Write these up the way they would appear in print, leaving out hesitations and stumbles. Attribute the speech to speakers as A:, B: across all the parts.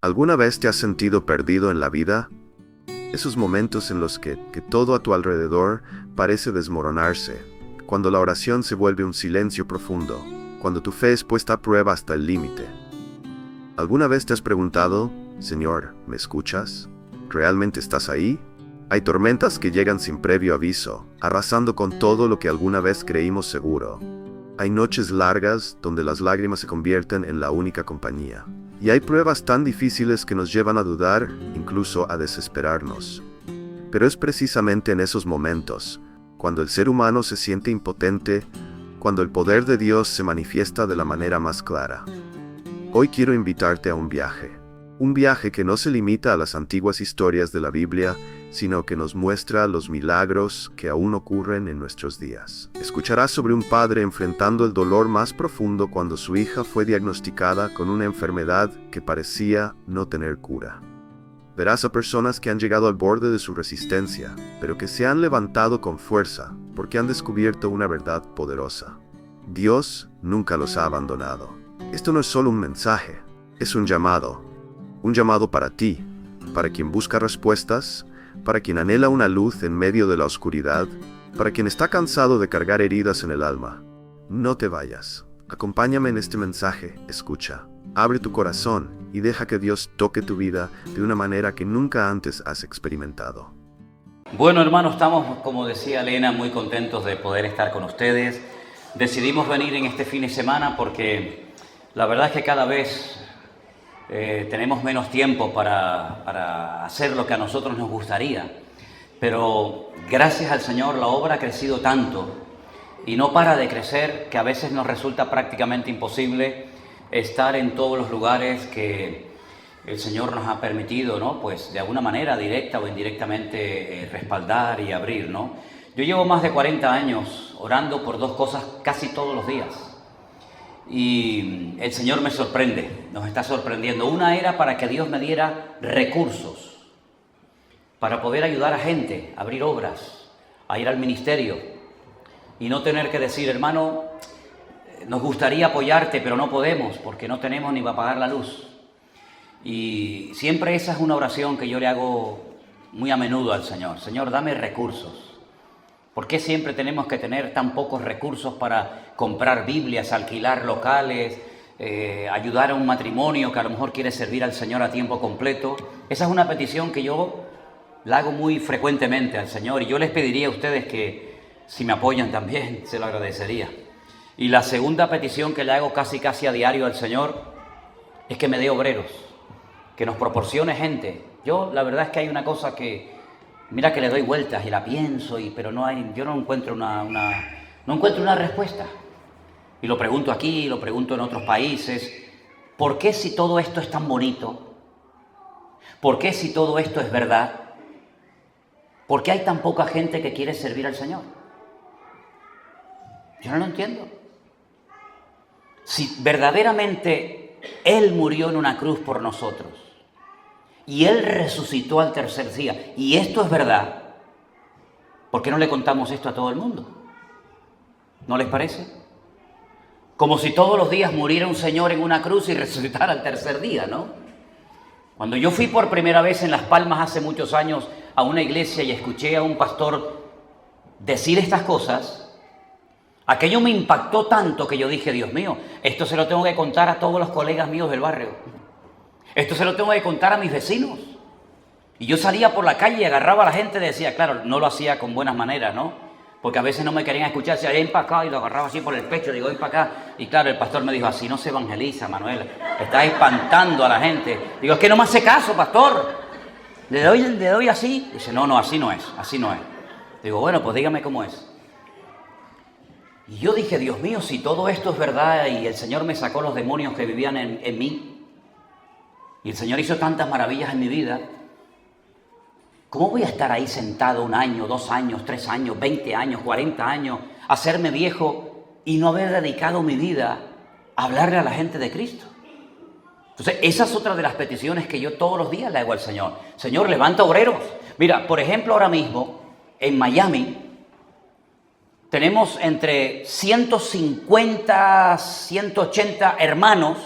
A: ¿Alguna vez te has sentido perdido en la vida? Esos momentos en los que todo a tu alrededor parece desmoronarse, cuando la oración se vuelve un silencio profundo, cuando tu fe es puesta a prueba hasta el límite. ¿Alguna vez te has preguntado, Señor, ¿me escuchas? ¿Realmente estás ahí? Hay tormentas que llegan sin previo aviso, arrasando con todo lo que alguna vez creímos seguro. Hay noches largas donde las lágrimas se convierten en la única compañía. Y hay pruebas tan difíciles que nos llevan a dudar, incluso a desesperarnos. Pero es precisamente en esos momentos, cuando el ser humano se siente impotente, cuando el poder de Dios se manifiesta de la manera más clara. Hoy quiero invitarte a un viaje que no se limita a las antiguas historias de la Biblia, sino que nos muestra los milagros que aún ocurren en nuestros días. Escucharás sobre un padre enfrentando el dolor más profundo cuando su hija fue diagnosticada con una enfermedad que parecía no tener cura. Verás a personas que han llegado al borde de su resistencia, pero que se han levantado con fuerza porque han descubierto una verdad poderosa. Dios nunca los ha abandonado. Esto no es solo un mensaje, es un llamado para ti, para quien busca respuestas, para quien anhela una luz en medio de la oscuridad, para quien está cansado de cargar heridas en el alma. No te vayas. Acompáñame en este mensaje, escucha. Abre tu corazón y deja que Dios toque tu vida de una manera que nunca antes has experimentado.
B: Bueno, hermanos, estamos, como decía Elena, muy contentos de poder estar con ustedes. Decidimos venir en este fin de semana porque la verdad es que cada vez tenemos menos tiempo para hacer lo que a nosotros nos gustaría, pero gracias al Señor la obra ha crecido tanto y no para de crecer que a veces nos resulta prácticamente imposible estar en todos los lugares que el Señor nos ha permitido, ¿no? Pues de alguna manera, directa o indirectamente, respaldar y abrir, ¿no? Yo llevo más de 40 años orando por dos cosas casi todos los días. Y el Señor me sorprende, nos está sorprendiendo. Una era para que Dios me diera recursos, para poder ayudar a gente, a abrir obras, a ir al ministerio y no tener que decir, hermano, nos gustaría apoyarte, pero no podemos porque no tenemos ni para pagar la luz. Y siempre esa es una oración que yo le hago muy a menudo al Señor. Señor, dame recursos. ¿Por qué siempre tenemos que tener tan pocos recursos para comprar Biblias, alquilar locales, ayudar a un matrimonio que a lo mejor quiere servir al Señor a tiempo completo? Esa es una petición que yo la hago muy frecuentemente al Señor y yo les pediría a ustedes que si me apoyan también, se lo agradecería. Y la segunda petición que le hago casi a diario al Señor es que me dé obreros, que nos proporcione gente. Yo la verdad es que hay una cosa que mira que le doy vueltas y la pienso, pero yo no encuentro una respuesta. Y lo pregunto aquí, lo pregunto en otros países. ¿Por qué si todo esto es tan bonito? ¿Por qué si todo esto es verdad? ¿Por qué hay tan poca gente que quiere servir al Señor? Yo no lo entiendo. Si verdaderamente Él murió en una cruz por nosotros, y Él resucitó al tercer día, y esto es verdad, ¿por qué no le contamos esto a todo el mundo? ¿No les parece? Como si todos los días muriera un Señor en una cruz y resucitara al tercer día, ¿no? Cuando yo fui por primera vez en Las Palmas hace muchos años a una iglesia y escuché a un pastor decir estas cosas, aquello me impactó tanto que yo dije, Dios mío, esto se lo tengo que contar a todos los colegas míos del barrio. Esto se lo tengo que contar a mis vecinos. Y yo salía por la calle y agarraba a la gente y decía, claro, no lo hacía con buenas maneras, ¿no? Porque a veces no me querían escuchar, decía, ven para acá, y lo agarraba así por el pecho, digo, ven para acá. Y claro, el pastor me dijo, así no se evangeliza, Manuel, estás espantando a la gente. Digo, es que no me hace caso, pastor. Le doy así. Dice, no, así no es. Digo, bueno, pues dígame cómo es. Y yo dije, Dios mío, si todo esto es verdad y el Señor me sacó los demonios que vivían en mí, y el Señor hizo tantas maravillas en mi vida, ¿cómo voy a estar ahí sentado 1 año, 2 años, 3 años, 20 años, 40 años, hacerme viejo y no haber dedicado mi vida a hablarle a la gente de Cristo? Entonces, esa es otra de las peticiones que yo todos los días le hago al Señor. Señor, levanta obreros. Mira, por ejemplo, ahora mismo, en Miami, tenemos entre 150, 180 hermanos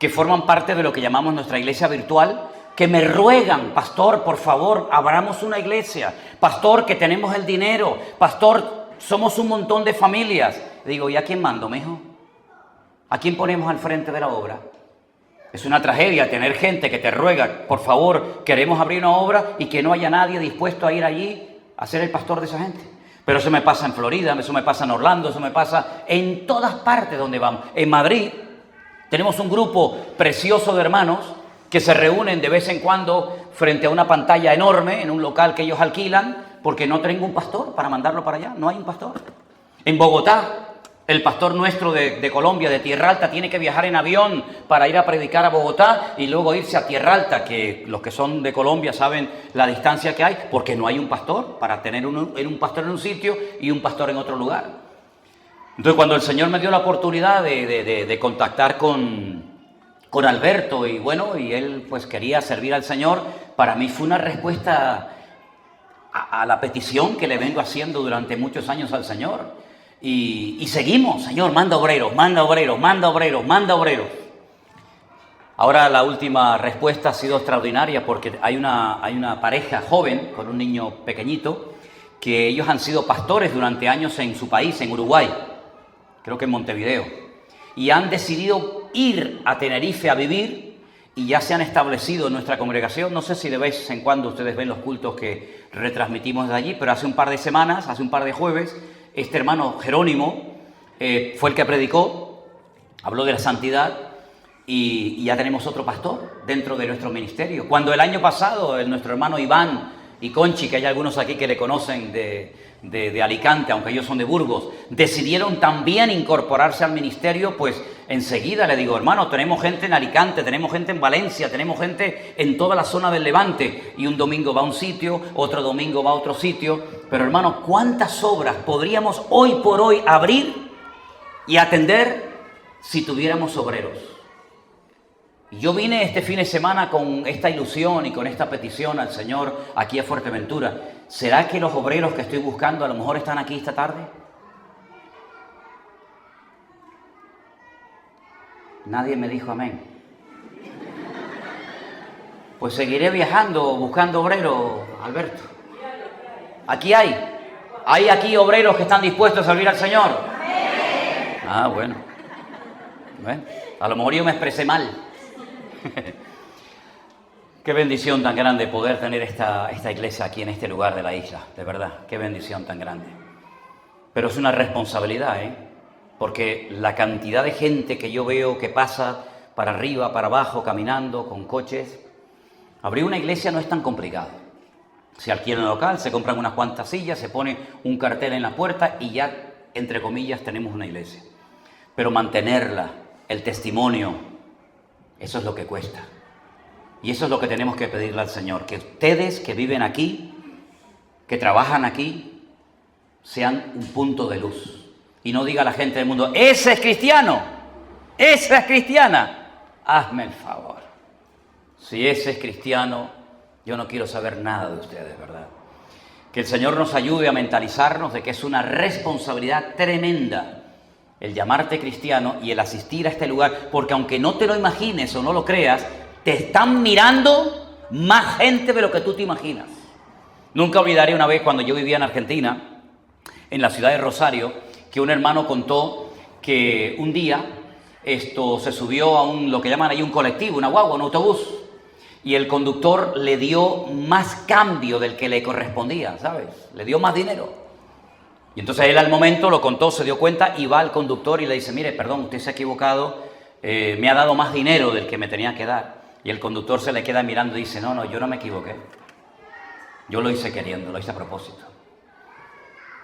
B: que forman parte de lo que llamamos nuestra iglesia virtual, que me ruegan, pastor, por favor, abramos una iglesia. Pastor, que tenemos el dinero. Pastor, somos un montón de familias. Digo, ¿y a quién mando, mijo? ¿A quién ponemos al frente de la obra? Es una tragedia tener gente que te ruega, por favor, queremos abrir una obra y que no haya nadie dispuesto a ir allí a ser el pastor de esa gente. Pero eso me pasa en Florida, eso me pasa en Orlando, eso me pasa en todas partes donde vamos. En Madrid tenemos un grupo precioso de hermanos que se reúnen de vez en cuando frente a una pantalla enorme en un local que ellos alquilan porque no tienen un pastor para mandarlo para allá, no hay un pastor. En Bogotá, el pastor nuestro de Colombia, de Tierra Alta, tiene que viajar en avión para ir a predicar a Bogotá y luego irse a Tierra Alta, que los que son de Colombia saben la distancia que hay, porque no hay un pastor para tener un pastor en un sitio y un pastor en otro lugar. Entonces, cuando el Señor me dio la oportunidad de contactar con Alberto y bueno, y él pues quería servir al Señor, para mí fue una respuesta a la petición que le vengo haciendo durante muchos años al Señor. Y seguimos, Señor, manda obreros, manda obreros, manda obreros, manda obreros. Ahora la última respuesta ha sido extraordinaria porque hay una pareja joven con un niño pequeñito que ellos han sido pastores durante años en su país, en Uruguay, creo que en Montevideo, y han decidido ir a Tenerife a vivir y ya se han establecido en nuestra congregación. No sé si de vez en cuando ustedes ven los cultos que retransmitimos de allí, pero hace un par de semanas, hace un par de jueves, este hermano Jerónimo fue el que predicó, habló de la santidad y ya tenemos otro pastor dentro de nuestro ministerio. Cuando el año pasado nuestro hermano Iván y Conchi, que hay algunos aquí que le conocen de Alicante, aunque ellos son de Burgos, decidieron también incorporarse al ministerio, pues enseguida le digo, hermano, tenemos gente en Alicante, tenemos gente en Valencia, tenemos gente en toda la zona del Levante, y un domingo va a un sitio, otro domingo va a otro sitio, pero hermano, ¿cuántas obras podríamos hoy por hoy abrir y atender si tuviéramos obreros? Yo vine este fin de semana con esta ilusión y con esta petición al Señor aquí a Fuerteventura. ¿Será que los obreros que estoy buscando a lo mejor están aquí esta tarde? Nadie me dijo amén. Pues seguiré viajando buscando obreros, Alberto. Aquí hay aquí obreros que están dispuestos a servir al Señor. Ah, bueno. A lo mejor yo me expresé mal. Qué bendición tan grande poder tener esta iglesia aquí en este lugar de la isla, de verdad, qué bendición tan grande. Pero es una responsabilidad, porque la cantidad de gente que yo veo que pasa para arriba, para abajo, caminando, con coches. Abrir una iglesia no es tan complicado. Se alquila un local, se compran unas cuantas sillas, se pone un cartel en la puerta y ya, entre comillas, tenemos una iglesia. Pero mantenerla, el testimonio, eso es lo que cuesta. Y eso es lo que tenemos que pedirle al Señor. Que ustedes que viven aquí, que trabajan aquí, sean un punto de luz. Y no diga la gente del mundo, ¡ese es cristiano! ¡Esa es cristiana! Hazme el favor. Si ese es cristiano, yo no quiero saber nada de ustedes, ¿verdad? Que el Señor nos ayude a mentalizarnos de que es una responsabilidad tremenda el llamarte cristiano y el asistir a este lugar, porque aunque no te lo imagines o no lo creas, te están mirando más gente de lo que tú te imaginas. Nunca olvidaré una vez cuando yo vivía en Argentina, en la ciudad de Rosario, que un hermano contó que un día se subió a lo que llaman ahí un colectivo, una guagua, un autobús, y el conductor le dio más cambio del que le correspondía, ¿sabes? Le dio más dinero. Y entonces él al momento lo contó, se dio cuenta y va al conductor y le dice, mire, perdón, usted se ha equivocado, me ha dado más dinero del que me tenía que dar. Y el conductor se le queda mirando y dice, no, yo no me equivoqué. Yo lo hice queriendo, lo hice a propósito.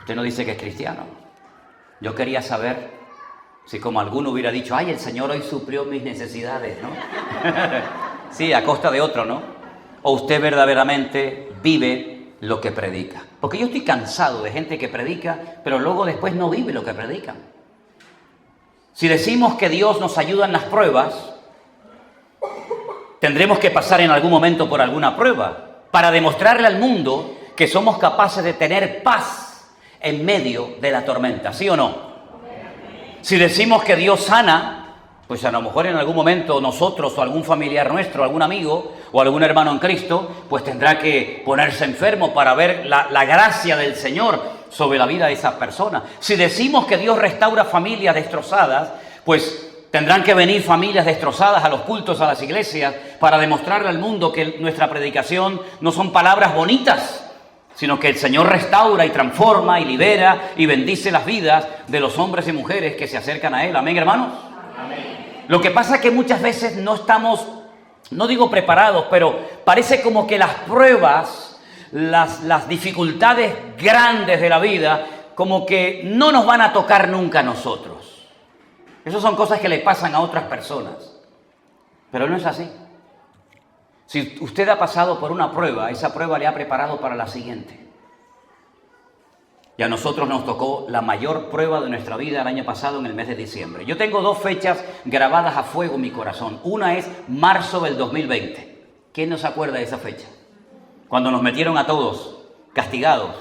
B: Usted no dice que es cristiano. Yo quería saber si como alguno hubiera dicho, ay, el Señor hoy suplió mis necesidades, ¿no? Sí, a costa de otro, ¿no? O usted verdaderamente vive lo que predica. Porque yo estoy cansado de gente que predica, pero luego después no vive lo que predican. Si decimos que Dios nos ayuda en las pruebas, tendremos que pasar en algún momento por alguna prueba para demostrarle al mundo que somos capaces de tener paz en medio de la tormenta, ¿sí o no? Si decimos que Dios sana, pues a lo mejor en algún momento nosotros o algún familiar nuestro, algún amigo o algún hermano en Cristo, pues tendrá que ponerse enfermo para ver la gracia del Señor sobre la vida de esas personas. Si decimos que Dios restaura familias destrozadas, pues tendrán que venir familias destrozadas a los cultos, a las iglesias, para demostrarle al mundo que nuestra predicación no son palabras bonitas, sino que el Señor restaura y transforma y libera y bendice las vidas de los hombres y mujeres que se acercan a Él. ¿Amén, hermanos? Amén. Lo que pasa es que muchas veces no estamos, no digo preparados, pero parece como que las pruebas, las dificultades grandes de la vida, como que no nos van a tocar nunca a nosotros. Esas son cosas que le pasan a otras personas, pero no es así. Si usted ha pasado por una prueba, esa prueba le ha preparado para la siguiente. Y a nosotros nos tocó la mayor prueba de nuestra vida el año pasado en el mes de diciembre. Yo tengo 2 fechas grabadas a fuego en mi corazón. Una es marzo del 2020. ¿Quién no se acuerda de esa fecha? Cuando nos metieron a todos castigados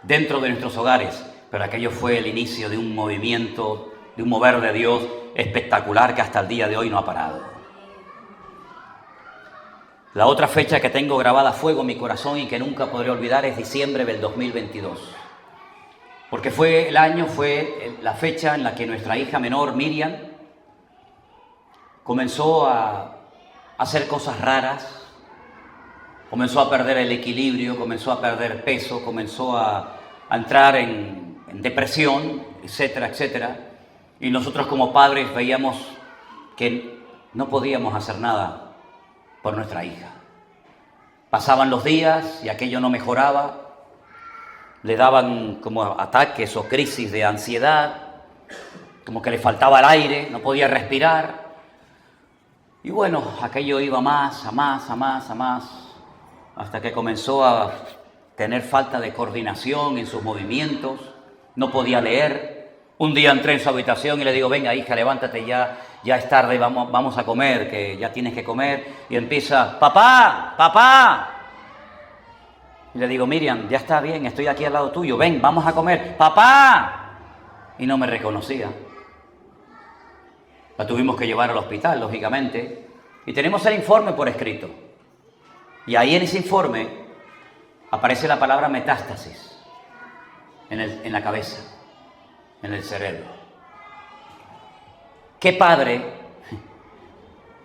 B: dentro de nuestros hogares. Pero aquello fue el inicio de un movimiento, de un mover de Dios espectacular que hasta el día de hoy no ha parado. La otra fecha que tengo grabada a fuego en mi corazón y que nunca podré olvidar es diciembre del 2022. Porque fue la fecha en la que nuestra hija menor, Miriam, comenzó a hacer cosas raras, comenzó a perder el equilibrio, comenzó a perder peso, comenzó a entrar en depresión, etcétera, etcétera. Y nosotros como padres veíamos que no podíamos hacer nada por nuestra hija. Pasaban los días y aquello no mejoraba. Le daban como ataques o crisis de ansiedad, como que le faltaba el aire, no podía respirar. Y bueno, aquello iba más, hasta que comenzó a tener falta de coordinación en sus movimientos, no podía leer. Un día entré en su habitación y le digo, venga hija, levántate ya es tarde, vamos a comer, que ya tienes que comer. Y empieza, papá. Y le digo, Miriam, ya está bien, estoy aquí al lado tuyo, ven, vamos a comer, papá. Y no me reconocía. La tuvimos que llevar al hospital, lógicamente, y tenemos el informe por escrito. Y ahí en ese informe aparece la palabra metástasis en la cabeza, en el cerebro. ¿Qué padre,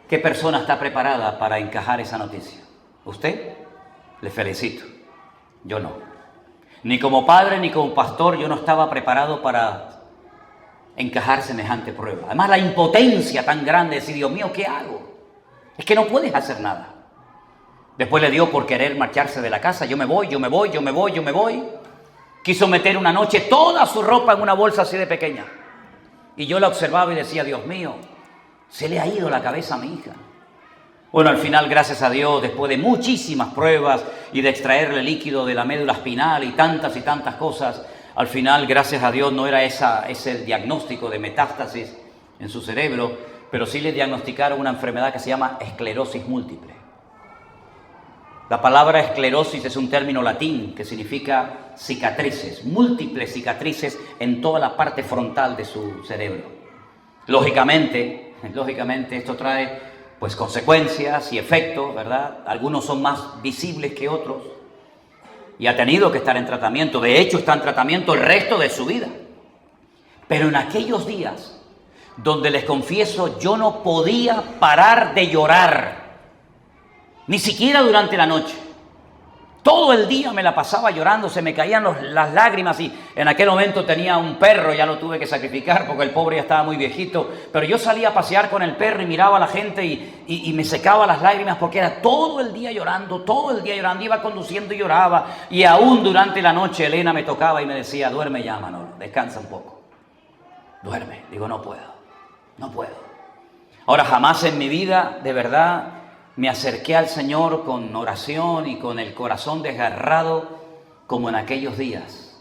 B: qué persona está preparada para encajar esa noticia? ¿Usted? Le felicito. Yo no. Ni como padre ni como pastor yo no estaba preparado para encajar semejante prueba. Además la impotencia tan grande de decir, Dios mío, ¿qué hago? Es que no puedes hacer nada. Después le dio por querer marcharse de la casa. Yo me voy. Quiso meter una noche toda su ropa en una bolsa así de pequeña. Y yo la observaba y decía, Dios mío, se le ha ido la cabeza a mi hija. Bueno, al final, gracias a Dios, después de muchísimas pruebas y de extraerle líquido de la médula espinal y tantas cosas, al final, gracias a Dios, no era ese diagnóstico de metástasis en su cerebro, pero sí le diagnosticaron una enfermedad que se llama esclerosis múltiple. La palabra esclerosis es un término latín que significa cicatrices, múltiples cicatrices en toda la parte frontal de su cerebro. Lógicamente esto trae pues consecuencias y efectos, ¿verdad? Algunos son más visibles que otros y ha tenido que estar en tratamiento. De hecho, está en tratamiento el resto de su vida. Pero en aquellos días donde les confieso, yo no podía parar de llorar, ni siquiera durante la noche. Todo el día me la pasaba llorando, se me caían las lágrimas y en aquel momento tenía un perro, ya lo tuve que sacrificar porque el pobre ya estaba muy viejito, pero yo salía a pasear con el perro y miraba a la gente y me secaba las lágrimas porque era todo el día llorando, iba conduciendo y lloraba, y aún durante la noche Elena me tocaba y me decía, duerme ya Manolo, descansa un poco, duerme. Digo, no puedo. Ahora, jamás en mi vida, de verdad, me acerqué al Señor con oración y con el corazón desgarrado como en aquellos días.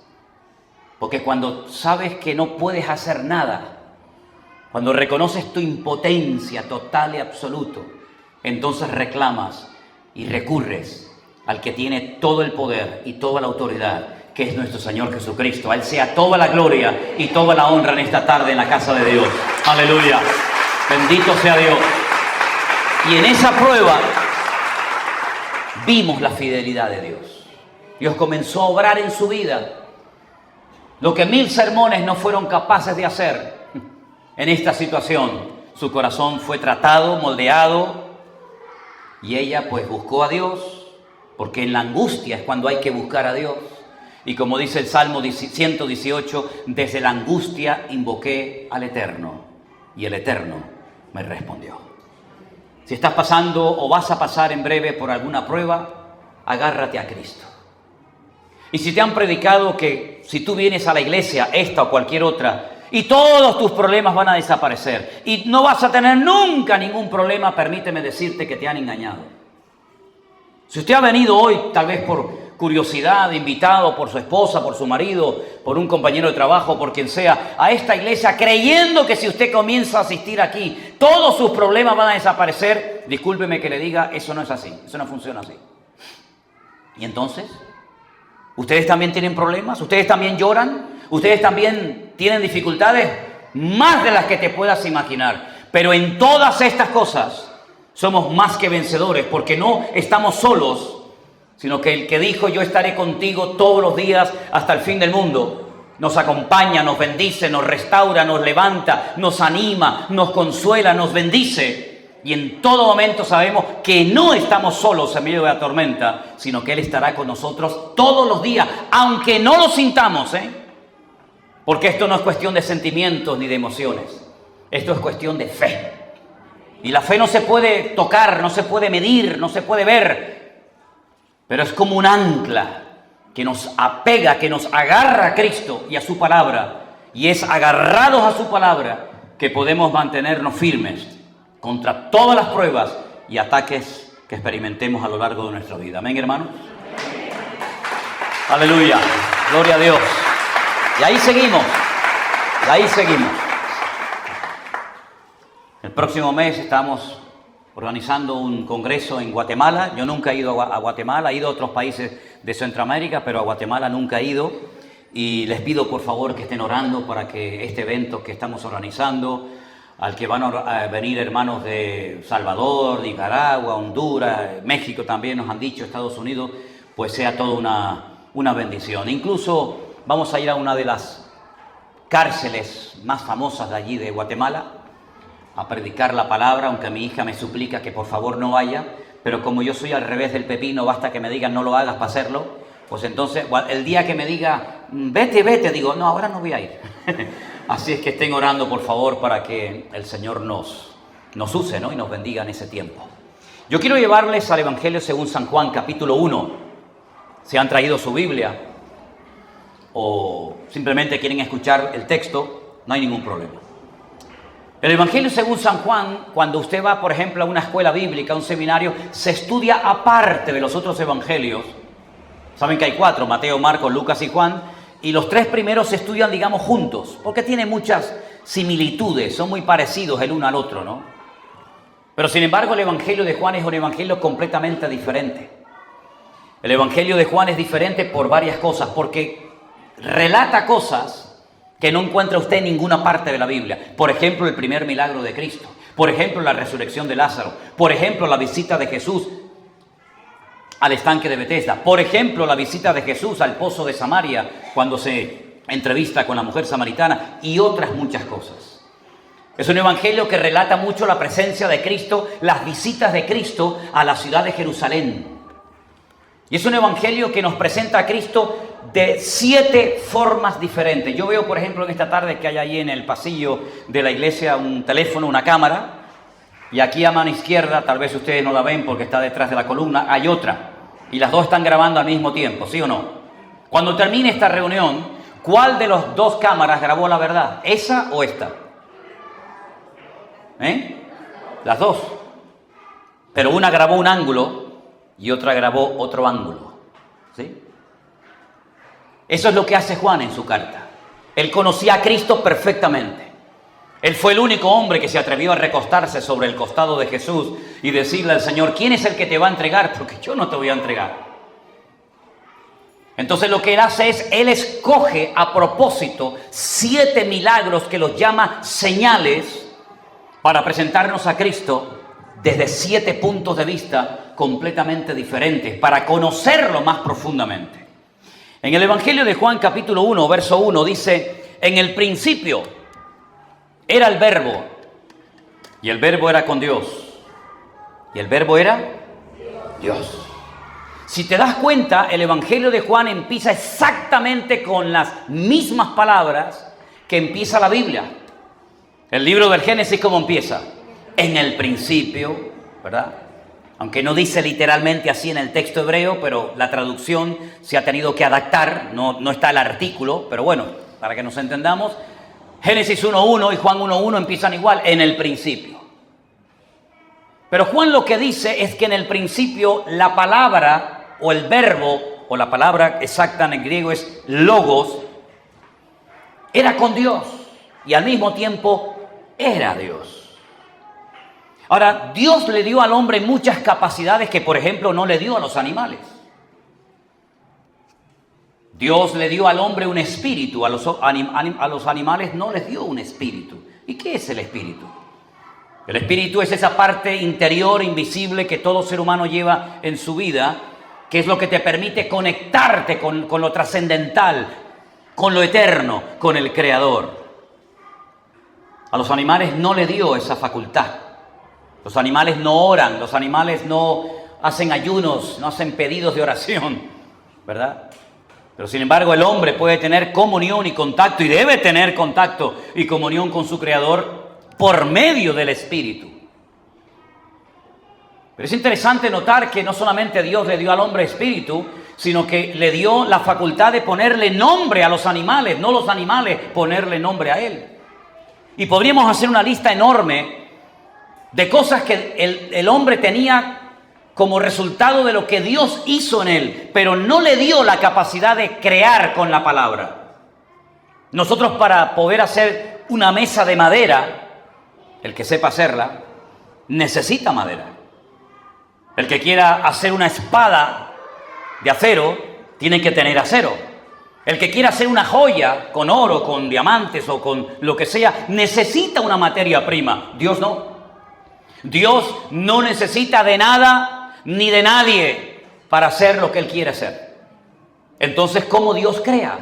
B: Porque cuando sabes que no puedes hacer nada, cuando reconoces tu impotencia total y absoluta, entonces reclamas y recurres al que tiene todo el poder y toda la autoridad, que es nuestro Señor Jesucristo. A Él sea toda la gloria y toda la honra en esta tarde en la casa de Dios. Aleluya. Bendito sea Dios. Y en esa prueba vimos la fidelidad de Dios. Dios comenzó a obrar en su vida lo que 1000 sermones no fueron capaces de hacer. En esta situación, su corazón fue tratado, moldeado, y ella pues buscó a Dios, porque en la angustia es cuando hay que buscar a Dios. Y como dice el Salmo 118, desde la angustia invoqué al Eterno, y el Eterno me respondió. Si estás pasando o vas a pasar en breve por alguna prueba, agárrate a Cristo. Y si te han predicado que si tú vienes a la iglesia, esta o cualquier otra, y todos tus problemas van a desaparecer, y no vas a tener nunca ningún problema, permíteme decirte que te han engañado. Si usted ha venido hoy, tal vez por curiosidad, invitado por su esposa, por su marido, por un compañero de trabajo, por quien sea, a esta iglesia, creyendo que si usted comienza a asistir aquí, todos sus problemas van a desaparecer, discúlpeme que le diga, eso no es así, eso no funciona así. ¿Y entonces? ¿Ustedes también tienen problemas? ¿Ustedes también lloran? ¿Ustedes también tienen dificultades? Más de las que te puedas imaginar. Pero en todas estas cosas somos más que vencedores, porque no estamos solos, sino que el que dijo yo estaré contigo todos los días hasta el fin del mundo, nos acompaña, nos bendice, nos restaura, nos levanta, nos anima, nos consuela, nos bendice. Y en todo momento sabemos que no estamos solos en medio de la tormenta, sino que Él estará con nosotros todos los días, aunque no lo sintamos, porque esto no es cuestión de sentimientos ni de emociones, esto es cuestión de fe. Y la fe no se puede tocar, no se puede medir, no se puede ver, pero es como un ancla que nos apega, que nos agarra a Cristo y a su palabra, y es agarrados a su palabra que podemos mantenernos firmes contra todas las pruebas y ataques que experimentemos a lo largo de nuestra vida. Amén, hermanos. Aleluya, gloria a Dios. Y ahí seguimos, El próximo mes estamos organizando un congreso en Guatemala. Yo nunca he ido a Guatemala, he ido a otros países de Centroamérica, pero a Guatemala nunca he ido. Y les pido por favor que estén orando para que este evento que estamos organizando, al que van a venir hermanos de Salvador, Nicaragua, Honduras, México también nos han dicho, Estados Unidos, pues sea toda una bendición. Incluso vamos a ir a una de las cárceles más famosas de allí de Guatemala a predicar la palabra, aunque mi hija me suplica que por favor no vaya, pero como yo soy al revés del pepino, basta que me digan no lo hagas para hacerlo, pues entonces el día que me diga vete, digo no, ahora no voy a ir. Así es que estén orando por favor para que el Señor nos use, ¿no? Y nos bendiga en ese tiempo. Yo quiero llevarles al Evangelio según San Juan, capítulo 1. Si han traído su Biblia o simplemente quieren escuchar el texto, no hay ningún problema. El Evangelio según San Juan, cuando usted va, por ejemplo, a una escuela bíblica, a un seminario, se estudia aparte de los otros evangelios. Saben que hay 4, Mateo, Marcos, Lucas y Juan, y los 3 primeros se estudian, digamos, juntos, porque tienen muchas similitudes, son muy parecidos el uno al otro, ¿no? Pero sin embargo, el Evangelio de Juan es un evangelio completamente diferente. El Evangelio de Juan es diferente por varias cosas, porque relata cosas que no encuentra usted en ninguna parte de la Biblia. Por ejemplo, el primer milagro de Cristo. Por ejemplo, la resurrección de Lázaro. Por ejemplo, la visita de Jesús al estanque de Betesda. Por ejemplo, la visita de Jesús al pozo de Samaria cuando se entrevista con la mujer samaritana y otras muchas cosas. Es un evangelio que relata mucho la presencia de Cristo, las visitas de Cristo a la ciudad de Jerusalén. Y es un evangelio que nos presenta a Cristo de 7 formas diferentes. Yo veo, por ejemplo, en esta tarde que hay ahí en el pasillo de la iglesia un teléfono, una cámara. Y aquí a mano izquierda, tal vez ustedes no la ven porque está detrás de la columna, hay otra. Y las dos están grabando al mismo tiempo, ¿sí o no? Cuando termine esta reunión, ¿cuál de las 2 cámaras grabó la verdad? ¿Esa o esta? Las 2. Pero una grabó un ángulo y otra grabó otro ángulo, ¿sí? Eso es lo que hace Juan en su carta. Él conocía a Cristo perfectamente. Él fue el único hombre que se atrevió a recostarse sobre el costado de Jesús y decirle al Señor, ¿quién es el que te va a entregar? Porque yo no te voy a entregar. Entonces lo que él hace es, él escoge a propósito 7 milagros que los llama señales para presentarnos a Cristo desde 7 puntos de vista completamente diferentes, para conocerlo más profundamente. En el Evangelio de Juan capítulo 1, verso 1 dice: en el principio era el Verbo, y el Verbo era con Dios, y el Verbo era Dios. Si te das cuenta, el Evangelio de Juan empieza exactamente con las mismas palabras que empieza la Biblia. El libro del Génesis, ¿cómo empieza? En el principio, ¿verdad? Aunque no dice literalmente así en el texto hebreo, pero la traducción se ha tenido que adaptar, no está el artículo, pero bueno, para que nos entendamos, Génesis 1.1 y Juan 1.1 empiezan igual, en el principio. Pero Juan lo que dice es que en el principio la palabra o el verbo, o la palabra exacta en el griego es logos, era con Dios y al mismo tiempo era Dios. Ahora, Dios le dio al hombre muchas capacidades que, por ejemplo, no le dio a los animales. Dios le dio al hombre un espíritu, a los animales no les dio un espíritu. ¿Y qué es el espíritu? El espíritu es esa parte interior, invisible, que todo ser humano lleva en su vida, que es lo que te permite conectarte con lo trascendental, con lo eterno, con el Creador. A los animales no le dio esa facultad. Los animales no oran, los animales no hacen ayunos, no hacen pedidos de oración, ¿verdad? Pero sin embargo el hombre puede tener comunión y contacto, y debe tener contacto y comunión con su Creador por medio del Espíritu. Pero es interesante notar que no solamente Dios le dio al hombre espíritu, sino que le dio la facultad de ponerle nombre a los animales, no los animales ponerle nombre a él. Y podríamos hacer una lista enorme de cosas que el hombre tenía como resultado de lo que Dios hizo en él, pero no le dio la capacidad de crear con la palabra. Nosotros, para poder hacer una mesa de madera, el que sepa hacerla, necesita madera. El que quiera hacer una espada de acero, tiene que tener acero. El que quiera hacer una joya con oro, con diamantes o con lo que sea, necesita una materia prima. Dios no. Dios no necesita de nada ni de nadie para hacer lo que Él quiere hacer. Entonces, ¿cómo Dios crea?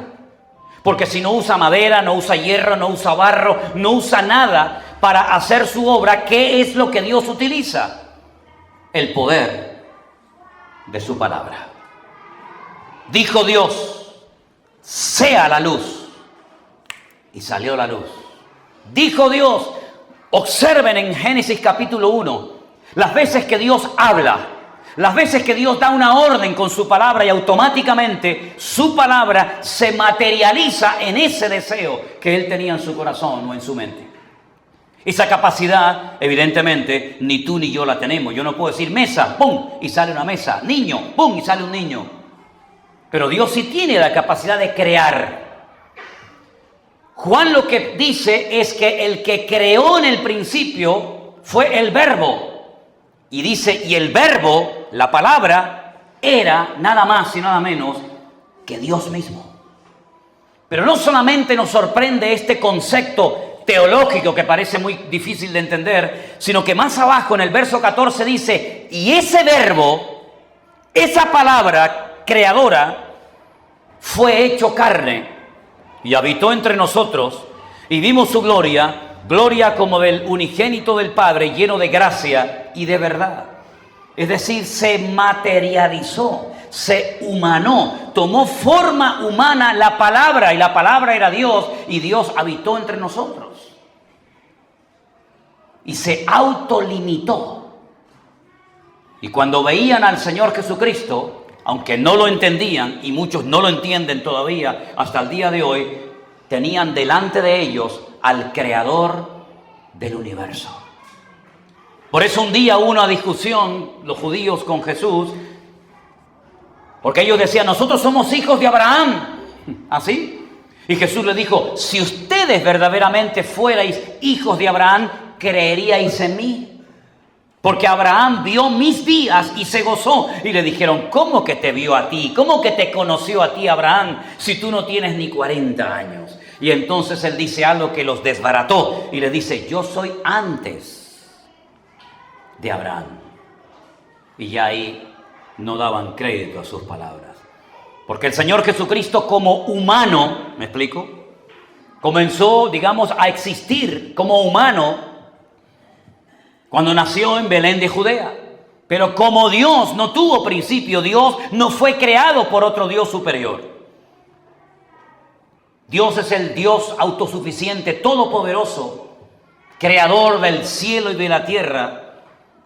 B: Porque si no usa madera, no usa hierro, no usa barro, no usa nada para hacer su obra, ¿qué es lo que Dios utiliza? El poder de su palabra. Dijo Dios: sea la luz, y salió la luz. Dijo Dios, observen en Génesis capítulo 1, las veces que Dios habla, las veces que Dios da una orden con su palabra y automáticamente su palabra se materializa en ese deseo que Él tenía en su corazón o en su mente. Esa capacidad, evidentemente, ni tú ni yo la tenemos. Yo no puedo decir mesa, ¡pum!, y sale una mesa. Niño, ¡pum!, y sale un niño. Pero Dios sí tiene la capacidad de crear. Juan lo que dice es que el que creó en el principio fue el Verbo. Y dice, y el Verbo, la palabra, era nada más y nada menos que Dios mismo. Pero no solamente nos sorprende este concepto teológico que parece muy difícil de entender, sino que más abajo en el verso 14 dice, y ese verbo, esa palabra creadora, fue hecho carne y habitó entre nosotros y vimos su gloria, gloria como del unigénito del Padre, lleno de gracia y de verdad. Es decir, se materializó, se humanó, tomó forma humana la palabra, y la palabra era Dios, y Dios habitó entre nosotros. Y se autolimitó. Y cuando veían al Señor Jesucristo, aunque no lo entendían, y muchos no lo entienden todavía hasta el día de hoy, tenían delante de ellos al Creador del universo. Por eso un día hubo una discusión, los judíos con Jesús, porque ellos decían, nosotros somos hijos de Abraham. ¿Así? Y Jesús les dijo, si ustedes verdaderamente fuerais hijos de Abraham, creeríais en mí. Porque Abraham vio mis días y se gozó. Y le dijeron, ¿cómo que te vio a ti? ¿Cómo que te conoció a ti Abraham si tú no tienes ni 40 años? Y entonces él dice algo que los desbarató y les dice, yo soy antes de Abraham. Y ya ahí no daban crédito a sus palabras. Porque el Señor Jesucristo como humano, ¿me explico? Comenzó, digamos, a existir como humano cuando nació en Belén de Judea. Pero como Dios no tuvo principio, Dios no fue creado por otro Dios superior. Dios es el Dios autosuficiente, todopoderoso, creador del cielo y de la tierra.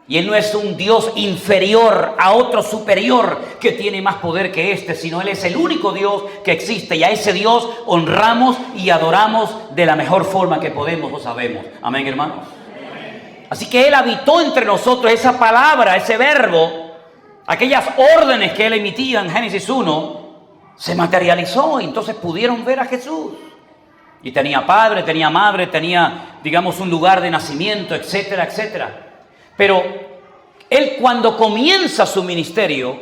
B: Y Él no es un Dios inferior a otro superior que tiene más poder que este, sino Él es el único Dios que existe. Y a ese Dios honramos y adoramos de la mejor forma que podemos o sabemos. Amén, hermanos. Así que Él habitó entre nosotros, esa palabra, ese verbo, aquellas órdenes que Él emitía en Génesis 1, se materializó y entonces pudieron ver a Jesús. Y tenía padre, tenía madre, tenía, digamos, un lugar de nacimiento, etcétera, etcétera. Pero Él cuando comienza su ministerio,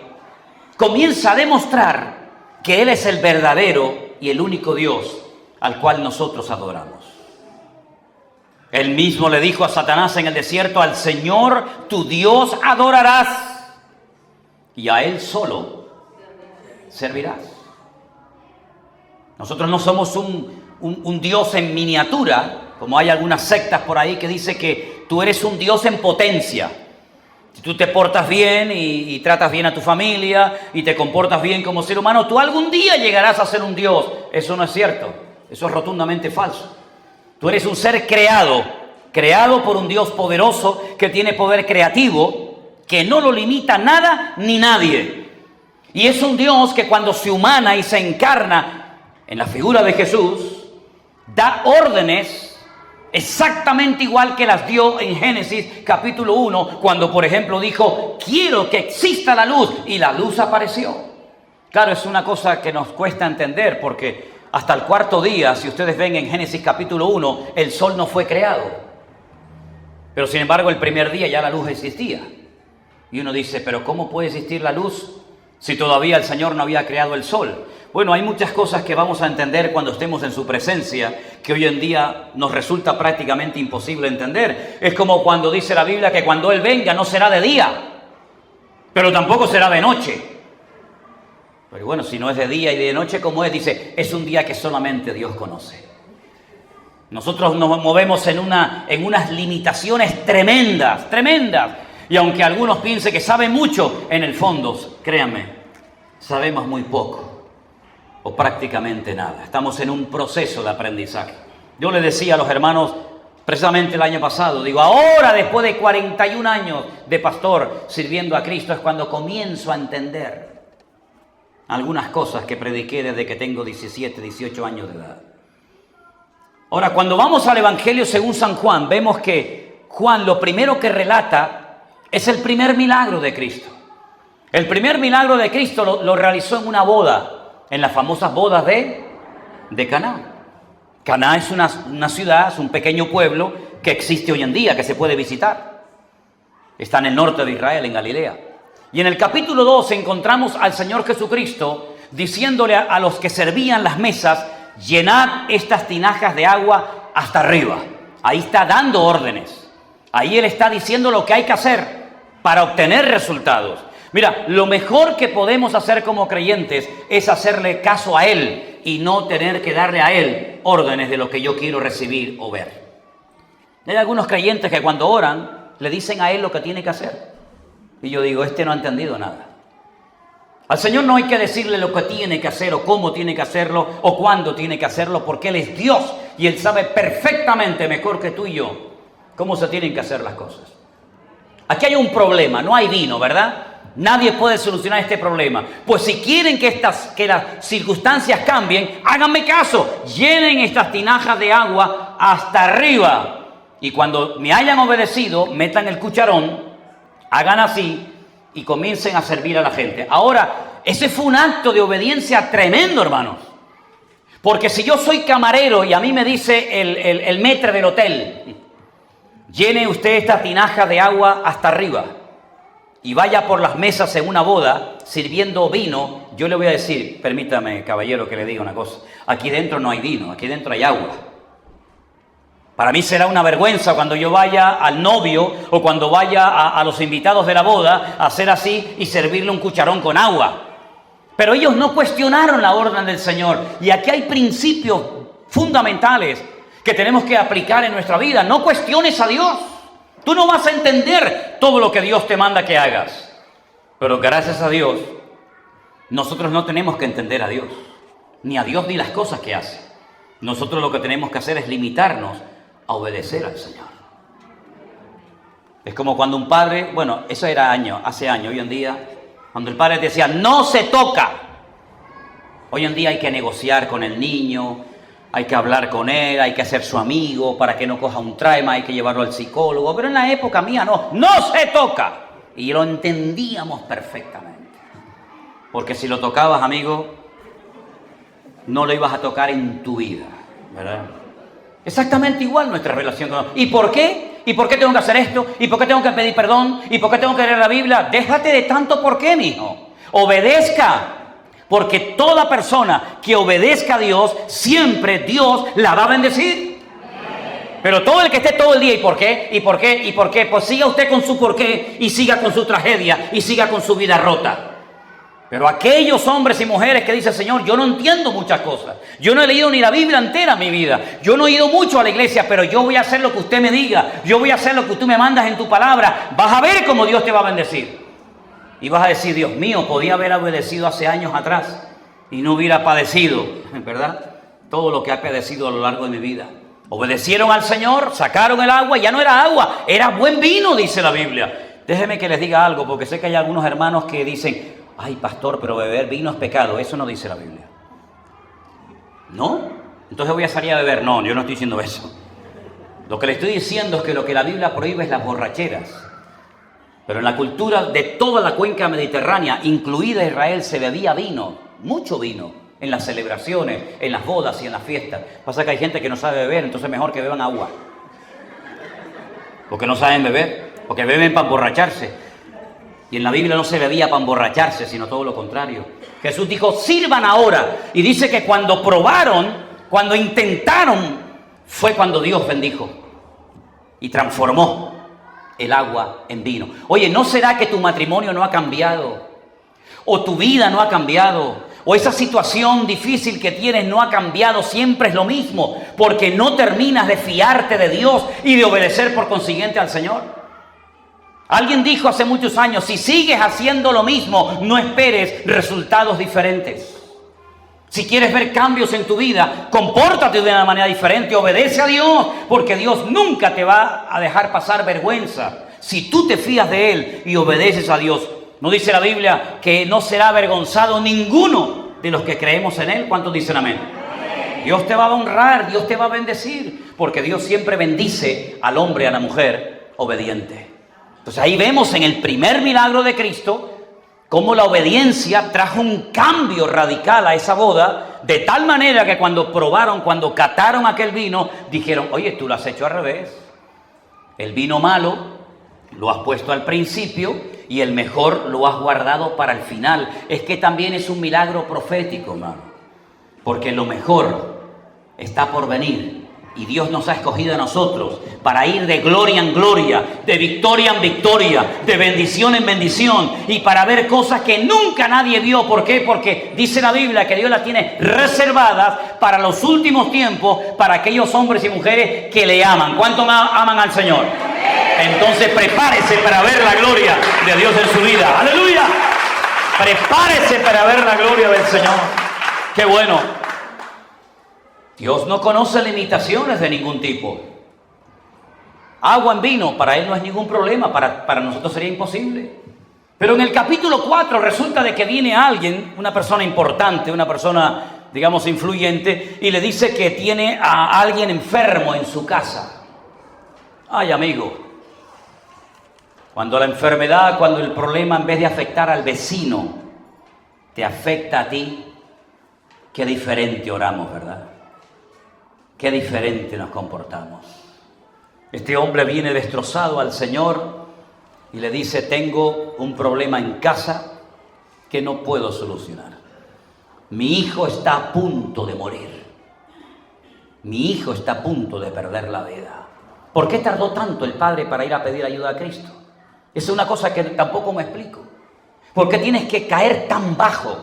B: comienza a demostrar que Él es el verdadero y el único Dios al cual nosotros adoramos. Él mismo le dijo a Satanás en el desierto, al Señor tu Dios adorarás y a Él solo servirás. Nosotros no somos un Dios en miniatura, como hay algunas sectas por ahí que dice que tú eres un Dios en potencia. Si tú te portas bien y tratas bien a tu familia y te comportas bien como ser humano, tú algún día llegarás a ser un Dios. Eso no es cierto, eso es rotundamente falso. Tú eres un ser creado por un Dios poderoso que tiene poder creativo, que no lo limita nada ni nadie. Y es un Dios que cuando se humana y se encarna en la figura de Jesús, da órdenes exactamente igual que las dio en Génesis capítulo 1, cuando por ejemplo dijo, quiero que exista la luz, y la luz apareció. Claro, es una cosa que nos cuesta entender, porque hasta el cuarto día, si ustedes ven en Génesis capítulo 1, el sol no fue creado. Pero sin embargo, el primer día ya la luz existía. Y uno dice, pero ¿cómo puede existir la luz si todavía el Señor no había creado el sol? Bueno, hay muchas cosas que vamos a entender cuando estemos en su presencia, que hoy en día nos resulta prácticamente imposible entender. Es como cuando dice la Biblia que cuando Él venga no será de día, pero tampoco será de noche. Pero bueno, si no es de día y de noche, ¿cómo es? Dice, es un día que solamente Dios conoce. Nosotros nos movemos en unas limitaciones tremendas. Y aunque algunos piensen que saben mucho, en el fondo, créanme, sabemos muy poco o prácticamente nada. Estamos en un proceso de aprendizaje. Yo le decía a los hermanos, precisamente el año pasado, digo, ahora después de 41 años de pastor sirviendo a Cristo es cuando comienzo a entender algunas cosas que prediqué desde que tengo 17, 18 años de edad. Ahora, cuando vamos al Evangelio según San Juan, vemos que Juan lo primero que relata es el primer milagro de Cristo. El primer milagro de Cristo lo realizó en una boda, en las famosas bodas de Caná. Caná es una ciudad, es un pequeño pueblo que existe hoy en día, que se puede visitar. Está en el norte de Israel, en Galilea. Y en el capítulo 2 encontramos al Señor Jesucristo diciéndole a los que servían las mesas, llenad estas tinajas de agua hasta arriba. Ahí está dando órdenes. Ahí Él está diciendo lo que hay que hacer para obtener resultados. Mira, lo mejor que podemos hacer como creyentes es hacerle caso a Él y no tener que darle a Él órdenes de lo que yo quiero recibir o ver. Hay algunos creyentes que cuando oran le dicen a Él lo que tiene que hacer. Y yo digo, este no ha entendido nada. Al Señor no hay que decirle lo que tiene que hacer o cómo tiene que hacerlo o cuándo tiene que hacerlo, porque Él es Dios y Él sabe perfectamente, mejor que tú y yo, cómo se tienen que hacer las cosas. Aquí hay un problema, no hay vino, ¿verdad? Nadie puede solucionar este problema. Pues si quieren que las circunstancias cambien, háganme caso, llenen estas tinajas de agua hasta arriba. Y cuando me hayan obedecido, metan el cucharón, hagan así y comiencen a servir a la gente. Ahora, ese fue un acto de obediencia tremendo, hermanos. Porque si yo soy camarero y a mí me dice el maître del hotel, llene usted esta tinaja de agua hasta arriba y vaya por las mesas en una boda, sirviendo vino, yo le voy a decir, permítame, caballero, que le diga una cosa. Aquí dentro no hay vino, aquí dentro hay agua. Para mí será una vergüenza cuando yo vaya al novio o cuando vaya a los invitados de la boda a hacer así y servirle un cucharón con agua. Pero ellos no cuestionaron la orden del Señor. Y aquí hay principios fundamentales que tenemos que aplicar en nuestra vida. No cuestiones a Dios. Tú no vas a entender todo lo que Dios te manda que hagas. Pero gracias a Dios, nosotros no tenemos que entender a Dios. Ni a Dios ni las cosas que hace. Nosotros lo que tenemos que hacer es limitarnos a obedecer al Señor. Es como cuando un padre, bueno, eso era hace años, hoy en día, cuando el padre decía, no se toca. Hoy en día hay que negociar con el niño, hay que hablar con él, hay que ser su amigo para que no coja un trauma, hay que llevarlo al psicólogo. Pero en la época mía no se toca. Y lo entendíamos perfectamente. Porque si lo tocabas, amigo, no lo ibas a tocar en tu vida, ¿verdad? Exactamente igual nuestra relación con Dios. ¿Y por qué? ¿Y por qué tengo que hacer esto? ¿Y por qué tengo que pedir perdón? ¿Y por qué tengo que leer la Biblia? Déjate de tanto por qué, mijo. Obedezca. Porque toda persona que obedezca a Dios, siempre Dios la va a bendecir. Pero todo el que esté todo el día, ¿y por qué? ¿Y por qué? ¿Y por qué? Pues siga usted con su por qué y siga con su tragedia y siga con su vida rota. Pero aquellos hombres y mujeres que dicen, Señor, yo no entiendo muchas cosas. Yo no he leído ni la Biblia entera en mi vida. Yo no he ido mucho a la iglesia, pero yo voy a hacer lo que usted me diga. Yo voy a hacer lo que tú me mandas en tu palabra. Vas a ver cómo Dios te va a bendecir. Y vas a decir, Dios mío, podía haber obedecido hace años atrás y no hubiera padecido, ¿verdad? Todo lo que ha padecido a lo largo de mi vida. Obedecieron al Señor, sacaron el agua, ya no era agua, era buen vino, dice la Biblia. Déjeme que les diga algo, porque sé que hay algunos hermanos que dicen, ay, pastor, pero beber vino es pecado. Eso no dice la Biblia. ¿No? Entonces voy a salir a beber. No, yo no estoy diciendo eso. Lo que le estoy diciendo es que lo que la Biblia prohíbe es las borracheras. Pero en la cultura de toda la cuenca mediterránea, incluida Israel, se bebía vino, mucho vino, en las celebraciones, en las bodas y en las fiestas. Pasa que hay gente que no sabe beber, entonces mejor que beban agua. Porque no saben beber, porque beben para emborracharse. Y en la Biblia no se bebía para emborracharse, sino todo lo contrario. Jesús dijo, sirvan ahora. Y dice que cuando probaron, cuando intentaron, fue cuando Dios bendijo y transformó el agua en vino. Oye, ¿no será que tu matrimonio no ha cambiado? ¿O tu vida no ha cambiado? ¿O esa situación difícil que tienes no ha cambiado? Siempre es lo mismo, porque no terminas de fiarte de Dios y de obedecer por consiguiente al Señor. Alguien dijo hace muchos años, si sigues haciendo lo mismo, no esperes resultados diferentes. Si quieres ver cambios en tu vida, compórtate de una manera diferente, obedece a Dios, porque Dios nunca te va a dejar pasar vergüenza. Si tú te fías de Él y obedeces a Dios, ¿no dice la Biblia que no será avergonzado ninguno de los que creemos en Él? ¿Cuántos dicen amén? Dios te va a honrar, Dios te va a bendecir, porque Dios siempre bendice al hombre y a la mujer obediente. Entonces ahí vemos en el primer milagro de Cristo cómo la obediencia trajo un cambio radical a esa boda, de tal manera que cuando probaron, cuando cataron aquel vino, dijeron, oye, tú lo has hecho al revés. El vino malo lo has puesto al principio y el mejor lo has guardado para el final. Es que también es un milagro profético, hermano, porque lo mejor está por venir. Y Dios nos ha escogido a nosotros para ir de gloria en gloria, de victoria en victoria, de bendición en bendición, y para ver cosas que nunca nadie vio. ¿Por qué? Porque dice la Biblia que Dios las tiene reservadas para los últimos tiempos, para aquellos hombres y mujeres que le aman. ¿Cuánto aman al Señor? Entonces prepárese para ver la gloria de Dios en su vida. ¡Aleluya! Prepárese para ver la gloria del Señor. ¡Qué bueno! Dios no conoce limitaciones de ningún tipo. Agua en vino, para Él no es ningún problema, para nosotros sería imposible. Pero en el capítulo 4 resulta de que viene alguien, una persona importante, una persona, digamos, influyente, y le dice que tiene a alguien enfermo en su casa. Ay, amigo, cuando la enfermedad, cuando el problema, en vez de afectar al vecino, te afecta a ti, qué diferente oramos, ¿verdad? Qué diferente nos comportamos. Este hombre viene destrozado al Señor y le dice, tengo un problema en casa que no puedo solucionar. Mi hijo está a punto de morir. Mi hijo está a punto de perder la vida. ¿Por qué tardó tanto el padre para ir a pedir ayuda a Cristo? Esa es una cosa que tampoco me explico. ¿Por qué tienes que caer tan bajo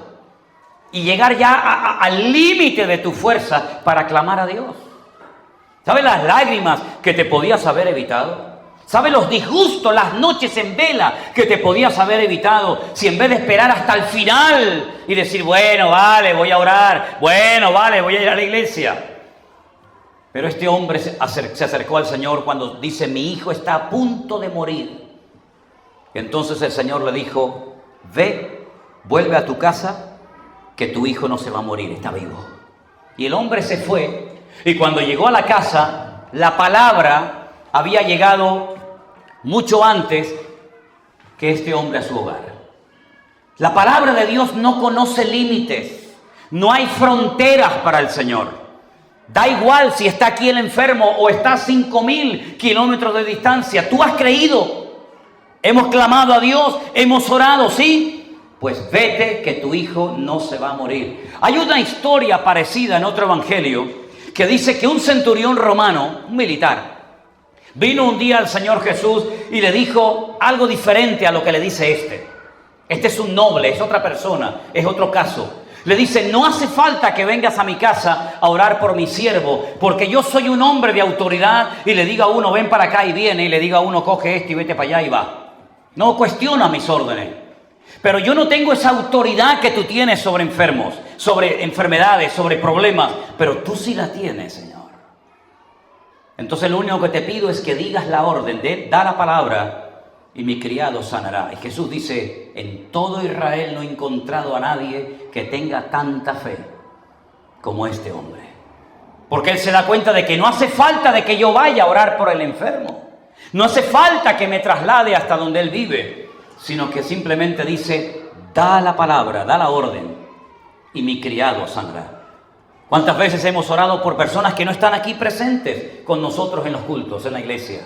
B: y llegar ya al límite de tu fuerza para clamar a Dios? ¿Sabes las lágrimas que te podías haber evitado? ¿Sabes los disgustos, las noches en vela que te podías haber evitado si en vez de esperar hasta el final y decir, bueno, vale, voy a orar, bueno, vale, voy a ir a la iglesia? Pero este hombre se acercó al Señor cuando dice, mi hijo está a punto de morir. Y entonces el Señor le dijo, ve, vuelve a tu casa, que tu hijo no se va a morir, está vivo. Y el hombre se fue, y cuando llegó a la casa, la palabra había llegado mucho antes que este hombre a su hogar. La palabra de Dios no conoce límites, no hay fronteras para el Señor. Da igual si está aquí el enfermo o está a 5,000 kilómetros de distancia. Tú has creído. Hemos clamado a Dios, hemos orado, ¿sí? Pues vete, que tu hijo no se va a morir. Hay una historia parecida en otro evangelio que dice que un centurión romano, un militar, vino un día al Señor Jesús y le dijo algo diferente a lo que le dice este. Este es un noble, es otra persona, es otro caso. Le dice, no hace falta que vengas a mi casa a orar por mi siervo, porque yo soy un hombre de autoridad y le diga a uno, ven para acá y viene, y le diga a uno, coge esto y vete para allá y va. No cuestiona mis órdenes. Pero yo no tengo esa autoridad que tú tienes sobre enfermos, sobre enfermedades, sobre problemas, pero tú sí la tienes, Señor. Entonces lo único que te pido es que digas la orden, da la palabra y mi criado sanará. Y Jesús dice, en todo Israel no he encontrado a nadie que tenga tanta fe como este hombre. Porque él se da cuenta de que no hace falta de que yo vaya a orar por el enfermo. No hace falta que me traslade hasta donde él vive, sino que simplemente dice, da la palabra, da la orden y mi criado sanará. ¿Cuántas veces hemos orado por personas que no están aquí presentes con nosotros en los cultos, en la iglesia?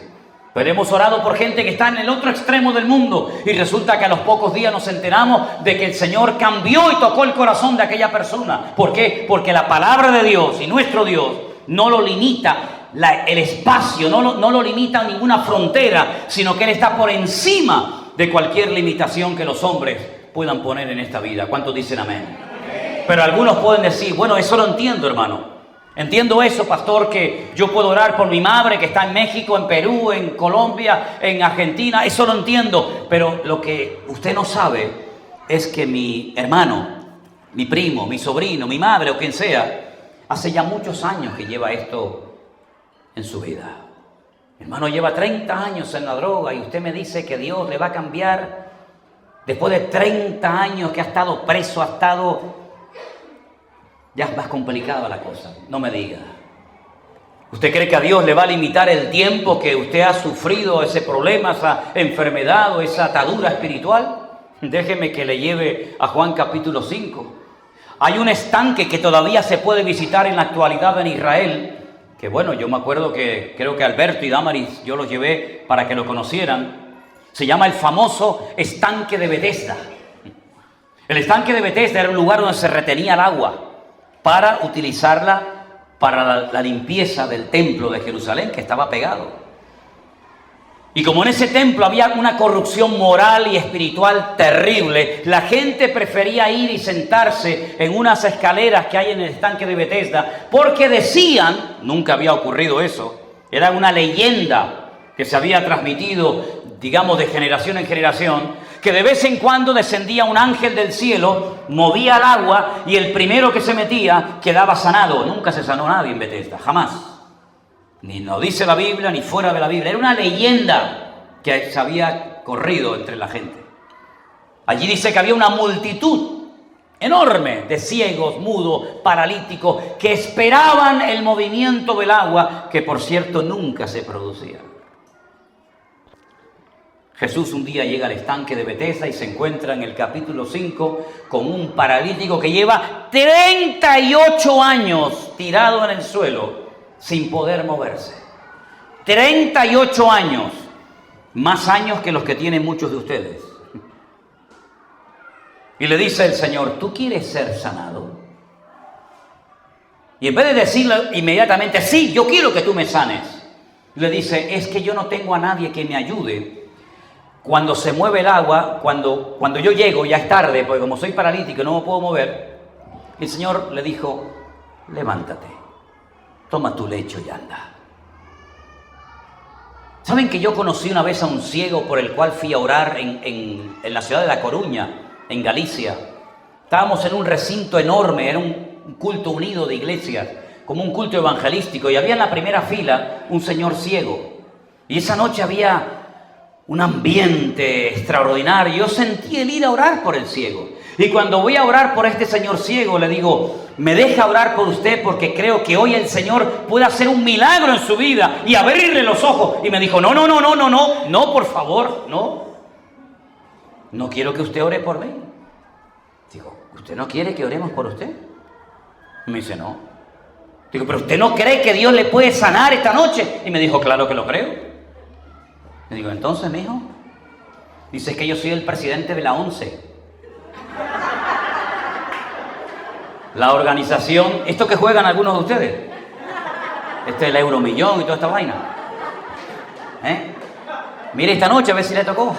B: Pero hemos orado por gente que está en el otro extremo del mundo y resulta que a los pocos días nos enteramos de que el Señor cambió y tocó el corazón de aquella persona. ¿Por qué? Porque la palabra de Dios y nuestro Dios no lo limita el espacio, no lo limita a ninguna frontera, sino que Él está por encima de cualquier limitación que los hombres puedan poner en esta vida. ¿Cuántos dicen amén? Pero algunos pueden decir, bueno, eso lo entiendo, hermano. Entiendo eso, pastor, que yo puedo orar por mi madre que está en México, en Perú, en Colombia, en Argentina. Eso lo entiendo. Pero lo que usted no sabe es que mi hermano, mi primo, mi sobrino, mi madre o quien sea, hace ya muchos años que lleva esto en su vida. Mi hermano lleva 30 años en la droga y usted me dice que Dios le va a cambiar después de 30 años que ha estado preso, ha estado... Ya es más complicada la cosa, no me diga. ¿Usted cree que a Dios le va a limitar el tiempo que usted ha sufrido ese problema, esa enfermedad o esa atadura espiritual? Déjeme que le lleve a Juan capítulo 5. Hay un estanque que todavía se puede visitar en la actualidad en Israel, que bueno, yo me acuerdo que creo que Alberto y Damaris, yo los llevé para que lo conocieran. Se llama el famoso estanque de Betesda. El estanque de Betesda era un lugar donde se retenía el agua para utilizarla para la limpieza del templo de Jerusalén, que estaba pegado. Y como en ese templo había una corrupción moral y espiritual terrible, la gente prefería ir y sentarse en unas escaleras que hay en el estanque de Betesda, porque decían, nunca había ocurrido eso, era una leyenda que se había transmitido, digamos, de generación en generación, que de vez en cuando descendía un ángel del cielo, movía el agua y el primero que se metía quedaba sanado. Nunca se sanó nadie en Betesda, jamás. Ni lo dice la Biblia, ni fuera de la Biblia. Era una leyenda que se había corrido entre la gente. Allí dice que había una multitud enorme de ciegos, mudos, paralíticos, que esperaban el movimiento del agua, que por cierto nunca se producía. Jesús un día llega al estanque de Betesda y se encuentra en el capítulo 5 con un paralítico que lleva 38 años tirado en el suelo sin poder moverse. 38 años, más años que los que tienen muchos de ustedes. Y le dice el Señor, ¿tú quieres ser sanado? Y en vez de decirle inmediatamente, sí, yo quiero que tú me sanes, le dice, es que yo no tengo a nadie que me ayude. Cuando se mueve el agua, cuando yo llego, ya es tarde, porque como soy paralítico y no me puedo mover, el Señor le dijo, levántate, toma tu lecho y anda. ¿Saben que yo conocí una vez a un ciego por el cual fui a orar en la ciudad de La Coruña, en Galicia? Estábamos en un recinto enorme, era un culto unido de iglesias, como un culto evangelístico, y había en la primera fila un señor ciego. Y esa noche había un ambiente extraordinario. Yo sentí el ir a orar por el ciego. Y cuando voy a orar por este señor ciego, le digo, me deja orar por usted porque creo que hoy el Señor puede hacer un milagro en su vida y abrirle los ojos. Y me dijo, no, por favor, no quiero que usted ore por mí. Digo, ¿usted no quiere que oremos por usted? Y me dice, no. Digo, ¿pero usted no cree que Dios le puede sanar esta noche? Y me dijo, claro que lo creo. Le digo, entonces, mijo, dice que yo soy el presidente de la ONCE. La organización, esto que juegan algunos de ustedes, este es el Euromillón y toda esta vaina. Mire esta noche a ver si le tocó.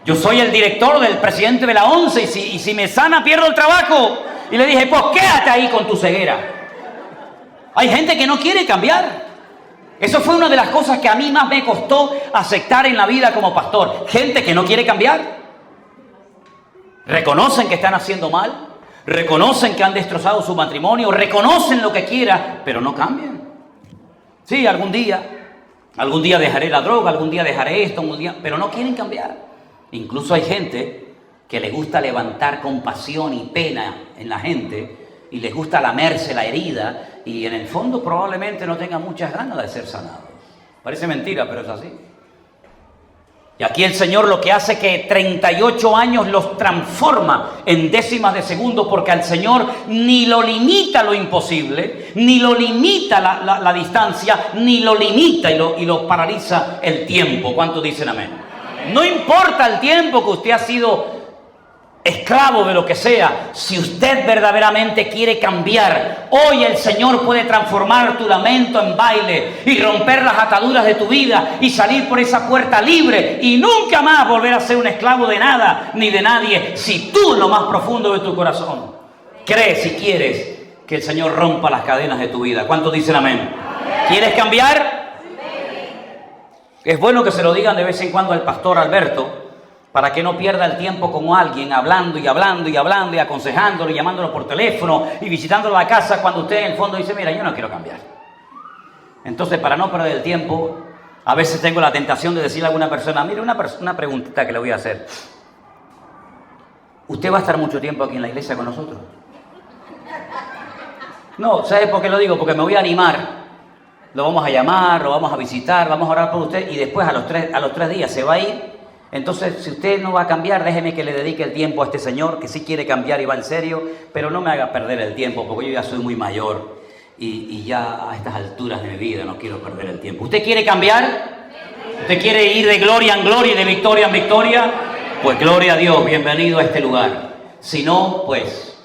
B: Yo soy el director del presidente de la ONCE y si me sana pierdo el trabajo. Y le dije, pues quédate ahí con tu ceguera. Hay gente que no quiere cambiar. Eso fue una de las cosas que a mí más me costó aceptar en la vida como pastor. Gente que no quiere cambiar. Reconocen que están haciendo mal. Reconocen que han destrozado su matrimonio. Reconocen lo que quiera, pero no cambian. Sí, algún día dejaré la droga, algún día dejaré esto, pero no quieren cambiar. Incluso hay gente que le gusta levantar compasión y pena en la gente y les gusta lamerse la herida y en el fondo probablemente no tengan muchas ganas de ser sanados. Parece mentira, pero es así. Y aquí el Señor lo que hace es que 38 años los transforma en décimas de segundo, porque al Señor ni lo limita lo imposible, ni lo limita la distancia, ni lo limita y lo paraliza el tiempo. ¿Cuántos dicen amén? No importa el tiempo que usted ha sido esclavo de lo que sea, si usted verdaderamente quiere cambiar, hoy el Señor puede transformar tu lamento en baile y romper las ataduras de tu vida y salir por esa puerta libre y nunca más volver a ser un esclavo de nada ni de nadie, si tú en lo más profundo de tu corazón crees y quieres que el Señor rompa las cadenas de tu vida. ¿Cuántos dicen amén? ¿Quieres cambiar? Es bueno que se lo digan de vez en cuando al pastor Alberto, para que no pierda el tiempo con alguien hablando y aconsejándolo y llamándolo por teléfono y visitándolo a la casa cuando usted en el fondo dice, mira, yo no quiero cambiar. Entonces, para no perder el tiempo, a veces tengo la tentación de decirle a alguna persona, mire, una preguntita que le voy a hacer. ¿Usted va a estar mucho tiempo aquí en la iglesia con nosotros? No, ¿sabe por qué lo digo? Porque me voy a animar. Lo vamos a llamar, lo vamos a visitar, vamos a orar por usted y después a los tres días se va a ir. Entonces, si usted no va a cambiar, déjeme que le dedique el tiempo a este señor, que sí quiere cambiar y va en serio, pero no me haga perder el tiempo, porque yo ya soy muy mayor y ya a estas alturas de mi vida no quiero perder el tiempo. ¿Usted quiere cambiar? ¿Usted quiere ir de gloria en gloria y de victoria en victoria? Pues gloria a Dios, bienvenido a este lugar. Si no, pues,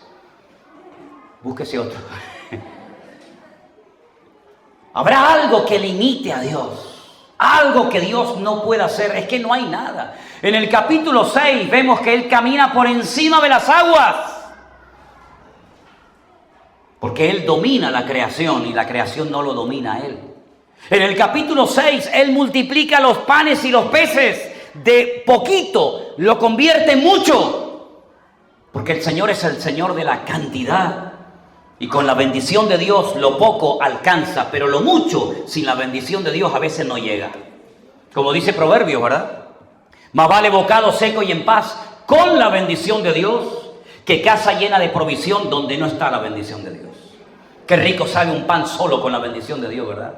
B: búsquese otro. ¿Habrá algo que limite a Dios? Algo que Dios no pueda hacer. Es que no hay nada. En el capítulo 6 vemos que Él camina por encima de las aguas, porque Él domina la creación y la creación no lo domina a Él. En el capítulo 6 Él multiplica los panes y los peces. De poquito lo convierte en mucho, porque el Señor es el Señor de la cantidad. Y con la bendición de Dios lo poco alcanza, pero lo mucho sin la bendición de Dios a veces no llega. Como dice Proverbios, ¿verdad? Más vale bocado seco y en paz con la bendición de Dios que casa llena de provisión donde no está la bendición de Dios. Qué rico sabe un pan solo con la bendición de Dios, ¿verdad?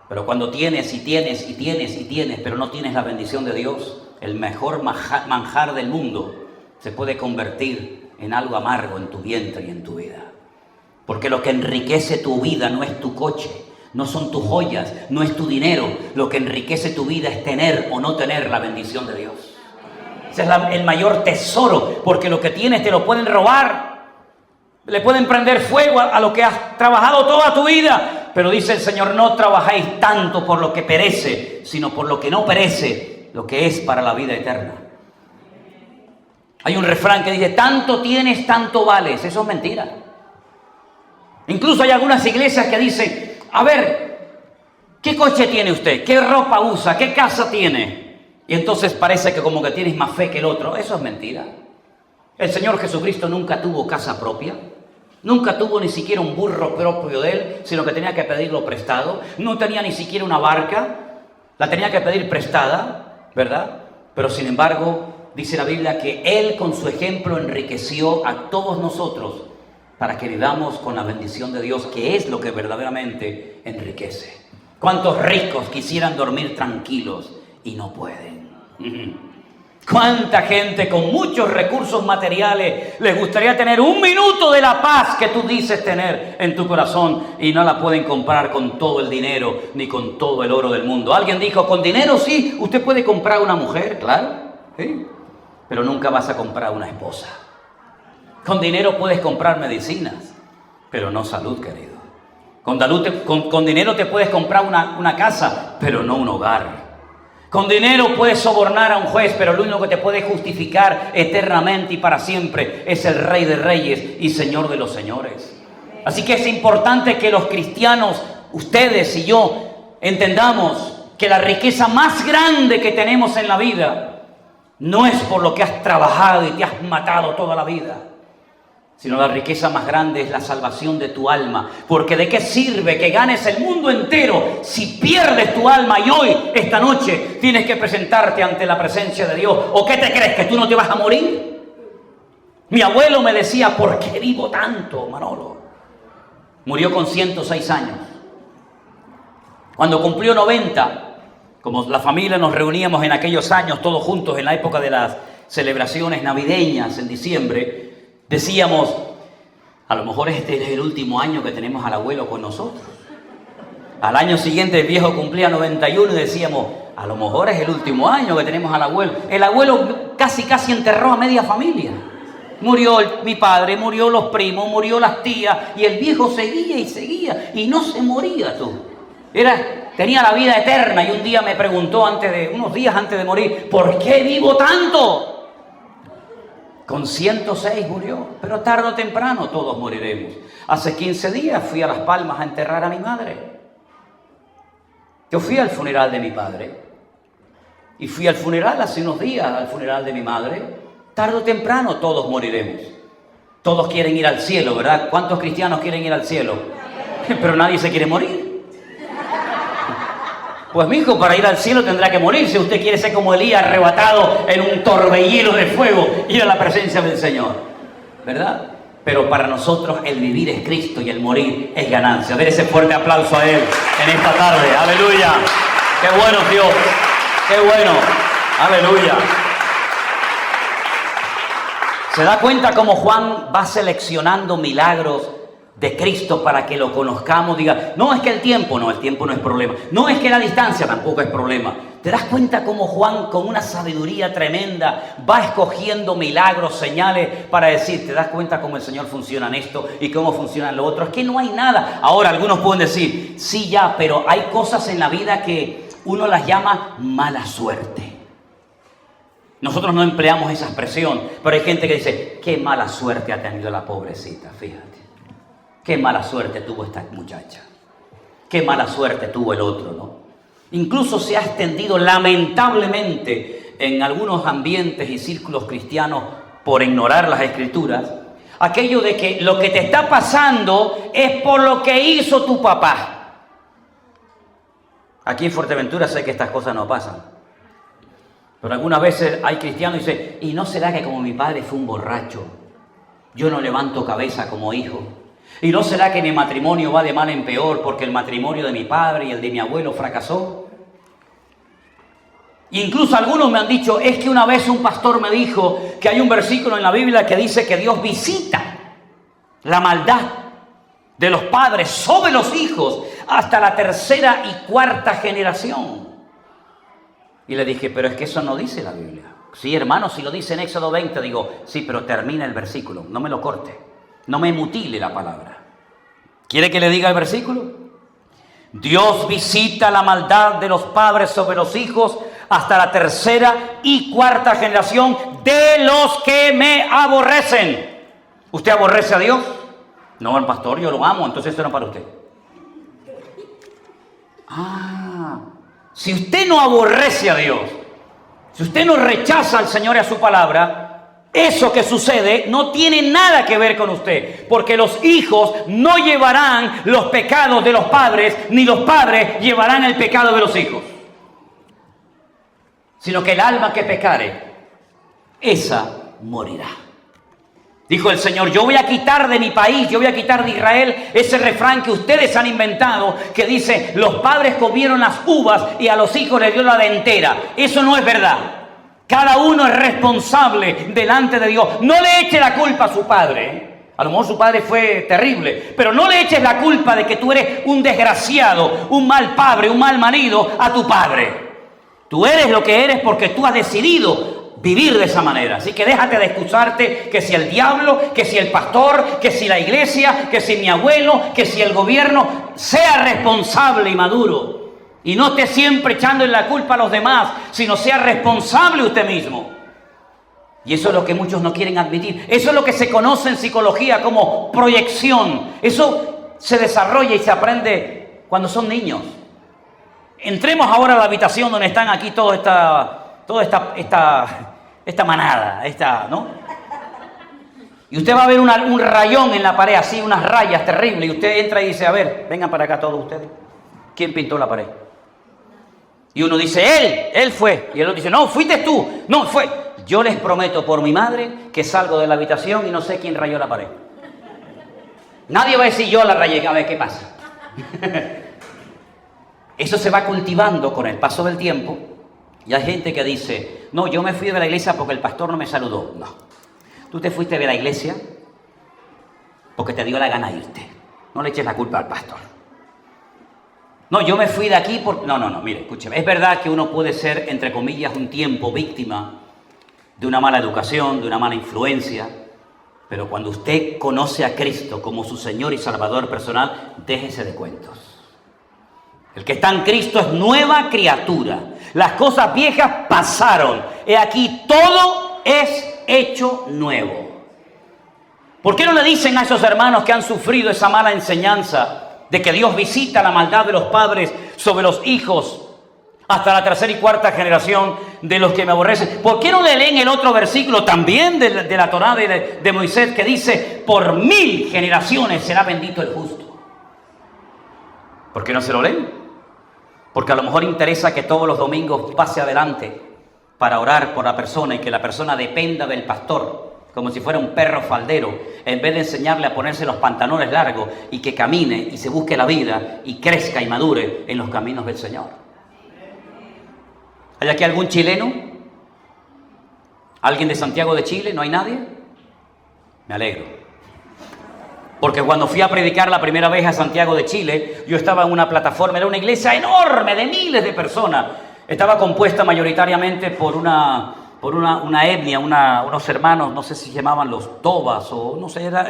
B: Pero cuando tienes, pero no tienes la bendición de Dios, el mejor manjar del mundo se puede convertir en algo amargo en tu vientre y en tu vida. Porque lo que enriquece tu vida no es tu coche, no son tus joyas, no es tu dinero. Lo que enriquece tu vida es tener o no tener la bendición de Dios. Ese es el mayor tesoro, porque lo que tienes te lo pueden robar. Le pueden prender fuego a lo que has trabajado toda tu vida. Pero dice el Señor, no trabajéis tanto por lo que perece, sino por lo que no perece, lo que es para la vida eterna. Hay un refrán que dice, tanto tienes, tanto vales. Eso es mentira. Incluso hay algunas iglesias que dicen, a ver, ¿qué coche tiene usted? ¿Qué ropa usa? ¿Qué casa tiene? Y entonces parece que como que tienes más fe que el otro. Eso es mentira. El Señor Jesucristo nunca tuvo casa propia. Nunca tuvo ni siquiera un burro propio de Él, sino que tenía que pedirlo prestado. No tenía ni siquiera una barca. La tenía que pedir prestada, ¿verdad? Pero sin embargo, dice la Biblia que Él con su ejemplo enriqueció a todos nosotros para que vivamos con la bendición de Dios, que es lo que verdaderamente enriquece. ¿Cuántos ricos quisieran dormir tranquilos y no pueden? ¿Cuánta gente con muchos recursos materiales les gustaría tener un minuto de la paz que tú dices tener en tu corazón y no la pueden comprar con todo el dinero ni con todo el oro del mundo? Alguien dijo, con dinero sí, usted puede comprar una mujer, claro, ¿sí? Pero nunca vas a comprar una esposa. Con dinero puedes comprar medicinas, pero no salud, querido. Con dinero te puedes comprar una casa, pero no un hogar. Con dinero puedes sobornar a un juez, pero lo único que te puede justificar eternamente y para siempre es el Rey de Reyes y Señor de los Señores. Así que es importante que los cristianos, ustedes y yo, entendamos que la riqueza más grande que tenemos en la vida no es por lo que has trabajado y te has matado toda la vida, sino la riqueza más grande es la salvación de tu alma. Porque ¿de qué sirve que ganes el mundo entero si pierdes tu alma? Y hoy, esta noche, tienes que presentarte ante la presencia de Dios. ¿O qué te crees, que tú no te vas a morir? Mi abuelo me decía, ¿por qué vivo tanto, Manolo? Murió con 106 años. Cuando cumplió 90, como la familia nos reuníamos en aquellos años todos juntos en la época de las celebraciones navideñas en diciembre, decíamos, a lo mejor este es el último año que tenemos al abuelo con nosotros. Al año siguiente el viejo cumplía 91 y decíamos, a lo mejor es el último año que tenemos al abuelo. El abuelo casi enterró a media familia. Murió mi padre, murió los primos, murió las tías, y el viejo seguía y seguía, y no se moría tú. Tenía la vida eterna, y un día me preguntó unos días antes de morir, ¿por qué vivo tanto? Con 106 murió, pero tarde o temprano todos moriremos. Hace 15 días fui a Las Palmas a enterrar a mi madre. Yo fui al funeral de mi padre. Y fui al funeral hace unos días, al funeral de mi madre. Tarde o temprano todos moriremos. Todos quieren ir al cielo, ¿verdad? ¿Cuántos cristianos quieren ir al cielo? Pero nadie se quiere morir. Pues mi hijo, para ir al cielo tendrá que morir. Si usted quiere ser como Elías, arrebatado en un torbellino de fuego, ir a la presencia del Señor, ¿verdad? Pero para nosotros el vivir es Cristo y el morir es ganancia. Den ese fuerte aplauso a Él en esta tarde. ¡Aleluya! ¡Qué bueno, Dios! ¡Qué bueno! ¡Aleluya! ¿Se da cuenta cómo Juan va seleccionando milagros de Cristo para que lo conozcamos? Diga, no es que el tiempo no es problema. No es que la distancia tampoco es problema. ¿Te das cuenta cómo Juan, con una sabiduría tremenda, va escogiendo milagros, señales para decir, te das cuenta cómo el Señor funciona en esto y cómo funciona en lo otro? Es que no hay nada. Ahora, algunos pueden decir, sí, ya, pero hay cosas en la vida que uno las llama mala suerte. Nosotros no empleamos esa expresión, pero hay gente que dice, qué mala suerte ha tenido la pobrecita, fíjate. Qué mala suerte tuvo esta muchacha. Qué mala suerte tuvo el otro, ¿no? Incluso se ha extendido lamentablemente en algunos ambientes y círculos cristianos, por ignorar las Escrituras, aquello de que lo que te está pasando es por lo que hizo tu papá. Aquí en Fuerteventura sé que estas cosas no pasan. Pero algunas veces hay cristianos que dicen, ¿y no será que como mi padre fue un borracho, yo no levanto cabeza como hijo? ¿Y no será que mi matrimonio va de mal en peor porque el matrimonio de mi padre y el de mi abuelo fracasó? Incluso algunos me han dicho, es que una vez un pastor me dijo que hay un versículo en la Biblia que dice que Dios visita la maldad de los padres sobre los hijos hasta la tercera y cuarta generación. Y le dije, pero es que eso no dice la Biblia. Sí, hermano, si lo dice en Éxodo 20, digo, sí, pero termina el versículo, no me lo corte, no me mutile la palabra. ¿Quiere que le diga el versículo? Dios visita la maldad de los padres sobre los hijos hasta la tercera y cuarta generación de los que me aborrecen. ¿Usted aborrece a Dios? No, el pastor, yo lo amo, entonces esto no es para usted. Si usted no aborrece a Dios, si usted no rechaza al Señor y a su palabra, eso que sucede no tiene nada que ver con usted, porque los hijos no llevarán los pecados de los padres, ni los padres llevarán el pecado de los hijos, sino que el alma que pecare, esa morirá. Dijo el Señor, yo voy a quitar de mi país, yo voy a quitar de Israel ese refrán que ustedes han inventado, que dice, los padres comieron las uvas y a los hijos les dio la dentera. Eso no es verdad. Cada uno es responsable delante de Dios. No le eche la culpa a su padre. A lo mejor su padre fue terrible, pero no le eches la culpa de que tú eres un desgraciado, un mal padre, un mal marido a tu padre. Tú eres lo que eres porque tú has decidido vivir de esa manera. Así que déjate de excusarte que si el diablo, que si el pastor, que si la iglesia, que si mi abuelo, que si el gobierno. Sea responsable y maduro. Y no esté siempre echándole la culpa a los demás, sino sea responsable usted mismo. Y eso es lo que muchos no quieren admitir. Eso es lo que se conoce en psicología como proyección. Eso se desarrolla y se aprende cuando son niños. Entremos ahora a la habitación donde están aquí toda esta manada, ¿no? Y usted va a ver un rayón en la pared, así, unas rayas terribles. Y usted entra y dice, a ver, vengan para acá todos ustedes. ¿Quién pintó la pared? Y uno dice, él fue. Y el otro dice, no, fuiste tú. No, fue. Yo les prometo por mi madre que salgo de la habitación y no sé quién rayó la pared. Nadie va a decir, yo la rayé, a ver qué pasa. Eso se va cultivando con el paso del tiempo. Y hay gente que dice, no, yo me fui de la iglesia porque el pastor no me saludó. No, tú te fuiste de la iglesia porque te dio la gana irte. No le eches la culpa al pastor. No, yo me fui de aquí porque... No, mire, escúcheme. Es verdad que uno puede ser, entre comillas, un tiempo víctima de una mala educación, de una mala influencia, pero cuando usted conoce a Cristo como su Señor y Salvador personal, déjese de cuentos. El que está en Cristo es nueva criatura. Las cosas viejas pasaron. He aquí, todo es hecho nuevo. ¿Por qué no le dicen a esos hermanos que han sufrido esa mala enseñanza de que Dios visita la maldad de los padres sobre los hijos hasta la tercera y cuarta generación de los que me aborrecen? ¿Por qué no le leen el otro versículo también de la Torá de Moisés que dice, por 1000 generaciones será bendito el justo? ¿Por qué no se lo leen? Porque a lo mejor interesa que todos los domingos pase adelante para orar por la persona y que la persona dependa del pastor como si fuera un perro faldero, en vez de enseñarle a ponerse los pantalones largos y que camine y se busque la vida y crezca y madure en los caminos del Señor. ¿Hay aquí algún chileno? ¿Alguien de Santiago de Chile? ¿No hay nadie? Me alegro. Porque cuando fui a predicar la primera vez a Santiago de Chile, yo estaba en una plataforma, era una iglesia enorme de miles de personas. Estaba compuesta mayoritariamente por una etnia, unos hermanos, no sé si se llamaban los tobas o no sé, era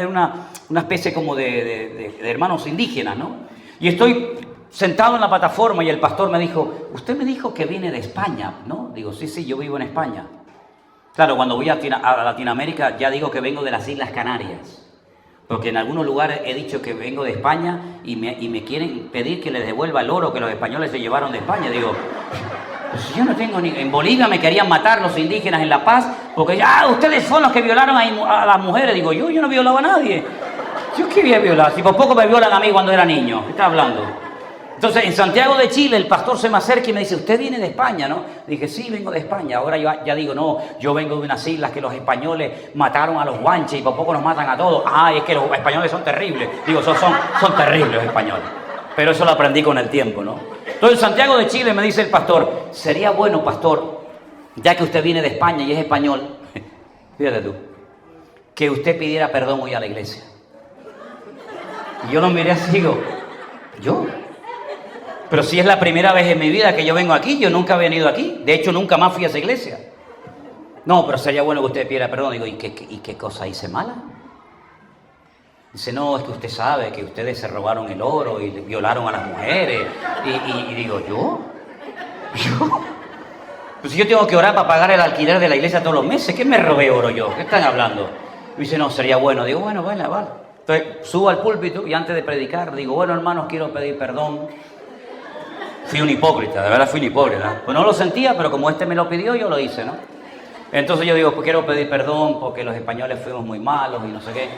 B: una especie como de hermanos indígenas, ¿no? Y estoy sentado en la plataforma y el pastor me dijo, usted me dijo que viene de España, ¿no? Digo, sí, yo vivo en España. Claro, cuando voy a Latinoamérica ya digo que vengo de las Islas Canarias. Porque en algunos lugares he dicho que vengo de España y me quieren pedir que les devuelva el oro que los españoles se llevaron de España. Digo, pues yo no tengo ni... En Bolivia me querían matar los indígenas en La Paz porque ustedes son los que violaron a las mujeres. Digo, yo no violaba a nadie. ¿Yo qué voy a violar? Si por poco me violan a mí cuando era niño. ¿Qué está hablando? Entonces, en Santiago de Chile, el pastor se me acerca y me dice, ¿usted viene de España, no? Dije, sí, vengo de España. Ahora yo ya digo, no, yo vengo de unas islas que los españoles mataron a los guanches y por poco nos matan a todos. Es que los españoles son terribles. Digo, son terribles los españoles. Pero eso lo aprendí con el tiempo, ¿no? Entonces, en Santiago de Chile me dice el pastor, sería bueno, pastor, ya que usted viene de España y es español, fíjate tú, que usted pidiera perdón hoy a la iglesia. Y yo lo miré así y digo, ¿yo? Pero si es la primera vez en mi vida que yo vengo aquí, yo nunca he venido aquí. De hecho, nunca más fui a esa iglesia. No, pero sería bueno que usted pidiera perdón. Digo, ¿y qué cosa hice mala? Dice, no, es que usted sabe que ustedes se robaron el oro y violaron a las mujeres. Y digo, ¿yo? Pues si yo tengo que orar para pagar el alquiler de la iglesia todos los meses, ¿qué me robé oro yo? ¿Qué están hablando? Y dice, no, sería bueno. Digo, bueno, vale. Entonces subo al púlpito y antes de predicar digo, bueno, hermanos, quiero pedir perdón. Fui un hipócrita, de verdad fui un hipócrita. Pues no lo sentía, pero como este me lo pidió, yo lo hice, ¿no? Entonces yo digo, pues quiero pedir perdón porque los españoles fuimos muy malos y no sé qué.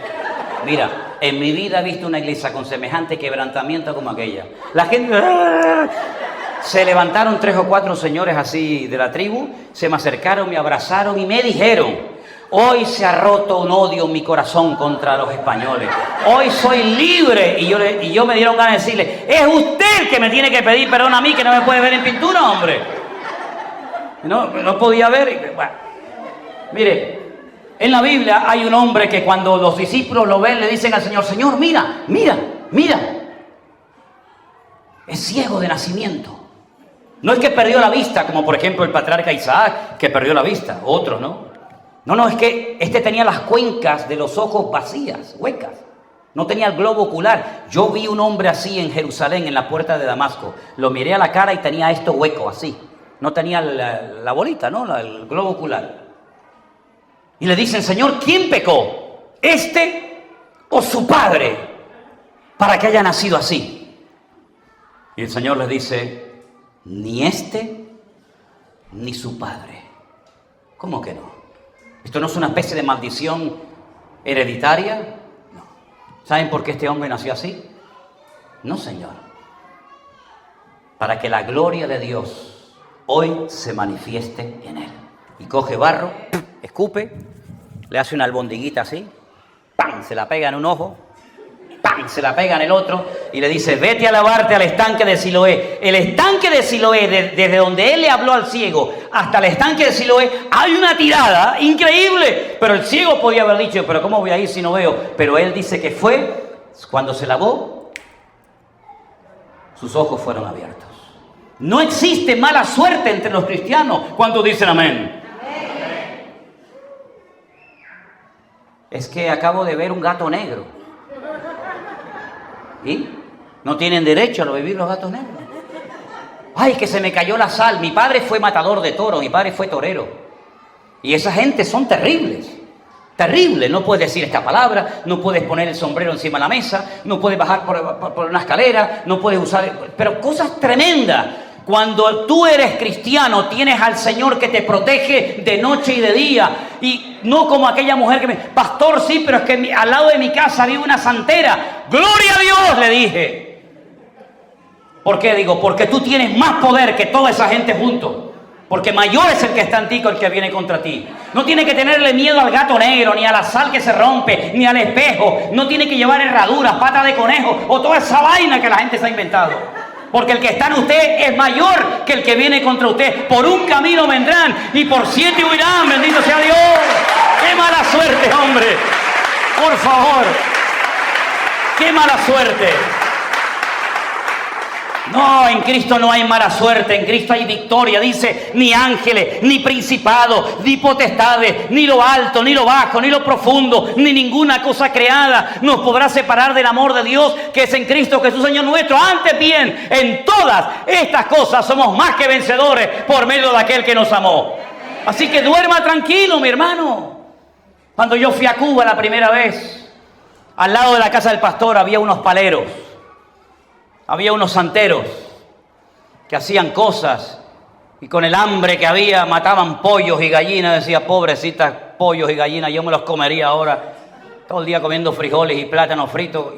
B: Mira, en mi vida he visto una iglesia con semejante quebrantamiento como aquella. La gente... Se levantaron 3 o 4 señores así de la tribu, se me acercaron, me abrazaron y me dijeron, hoy se ha roto un odio en mi corazón contra los españoles. Hoy soy libre. Y yo me dieron ganas de decirle, es usted el que me tiene que pedir perdón a mí, que no me puede ver en pintura, hombre. No podía ver. Bueno, mire, en la Biblia hay un hombre que cuando los discípulos lo ven, le dicen al Señor, Señor, mira. Es ciego de nacimiento. No es que perdió la vista, como por ejemplo el patriarca Isaac, que perdió la vista, otro, ¿no? No, es que este tenía las cuencas de los ojos vacías, huecas. No tenía el globo ocular. Yo vi un hombre así en Jerusalén, en la puerta de Damasco. Lo miré a la cara y tenía esto hueco, así. No tenía la bolita, ¿no? El globo ocular. Y le dicen, Señor, ¿quién pecó? ¿Este o su padre? Para que haya nacido así. Y el Señor les dice, ni este ni su padre. ¿Cómo que no? ¿Esto no es una especie de maldición hereditaria? No. ¿Saben por qué este hombre nació así? No, Señor. Para que la gloria de Dios hoy se manifieste en él. Y coge barro, escupe, le hace una albondiguita así, ¡pam! Se la pega en un ojo, ¡pam! Se la pega en el otro y le dice, vete a lavarte al estanque de Siloé. El estanque de Siloé, desde donde él le habló al ciego hasta el estanque de Siloé, hay una tirada increíble. Pero el ciego podía haber dicho, pero ¿cómo voy a ir si no veo? Pero él dice que fue, cuando se lavó, sus ojos fueron abiertos. No existe mala suerte entre los cristianos cuando dicen amén. Es que acabo de ver un gato negro. ¿Y? No tienen derecho a vivir los gatos negros. Ay, que se me cayó la sal. Mi padre fue matador de toros, mi padre fue torero. Y esa gente son terribles. Terribles. No puedes decir esta palabra, no puedes poner el sombrero encima de la mesa, no puedes bajar por una escalera, no puedes usar... Pero cosas tremendas. Cuando tú eres cristiano, tienes al Señor que te protege de noche y de día. Y no como aquella mujer que me... Pastor, sí, pero es que al lado de mi casa vive una santera. ¡Gloria a Dios!, le dije. ¿Por qué? Digo, porque tú tienes más poder que toda esa gente juntos. Porque mayor es el que está en ti que el que viene contra ti. No tiene que tenerle miedo al gato negro, ni a la sal que se rompe, ni al espejo. No tiene que llevar herraduras, patas de conejo o toda esa vaina que la gente se ha inventado. Porque el que está en usted es mayor que el que viene contra usted. Por un camino vendrán y por 7 huirán. Bendito sea Dios. ¡Qué mala suerte, hombre! Por favor. ¡Qué mala suerte! No, en Cristo no hay mala suerte, en Cristo hay victoria. Dice, ni ángeles, ni principados, ni potestades, ni lo alto, ni lo bajo, ni lo profundo, ni ninguna cosa creada nos podrá separar del amor de Dios que es en Cristo Jesús, Señor nuestro. Antes bien, en todas estas cosas somos más que vencedores por medio de aquel que nos amó. Así que duerma tranquilo, mi hermano. Cuando yo fui a Cuba la primera vez, al lado de la casa del pastor había unos paleros. Había unos santeros que hacían cosas y con el hambre que había mataban pollos y gallinas. Decía, pobrecitas pollos y gallinas, yo me los comería ahora. Todo el día comiendo frijoles y plátanos fritos.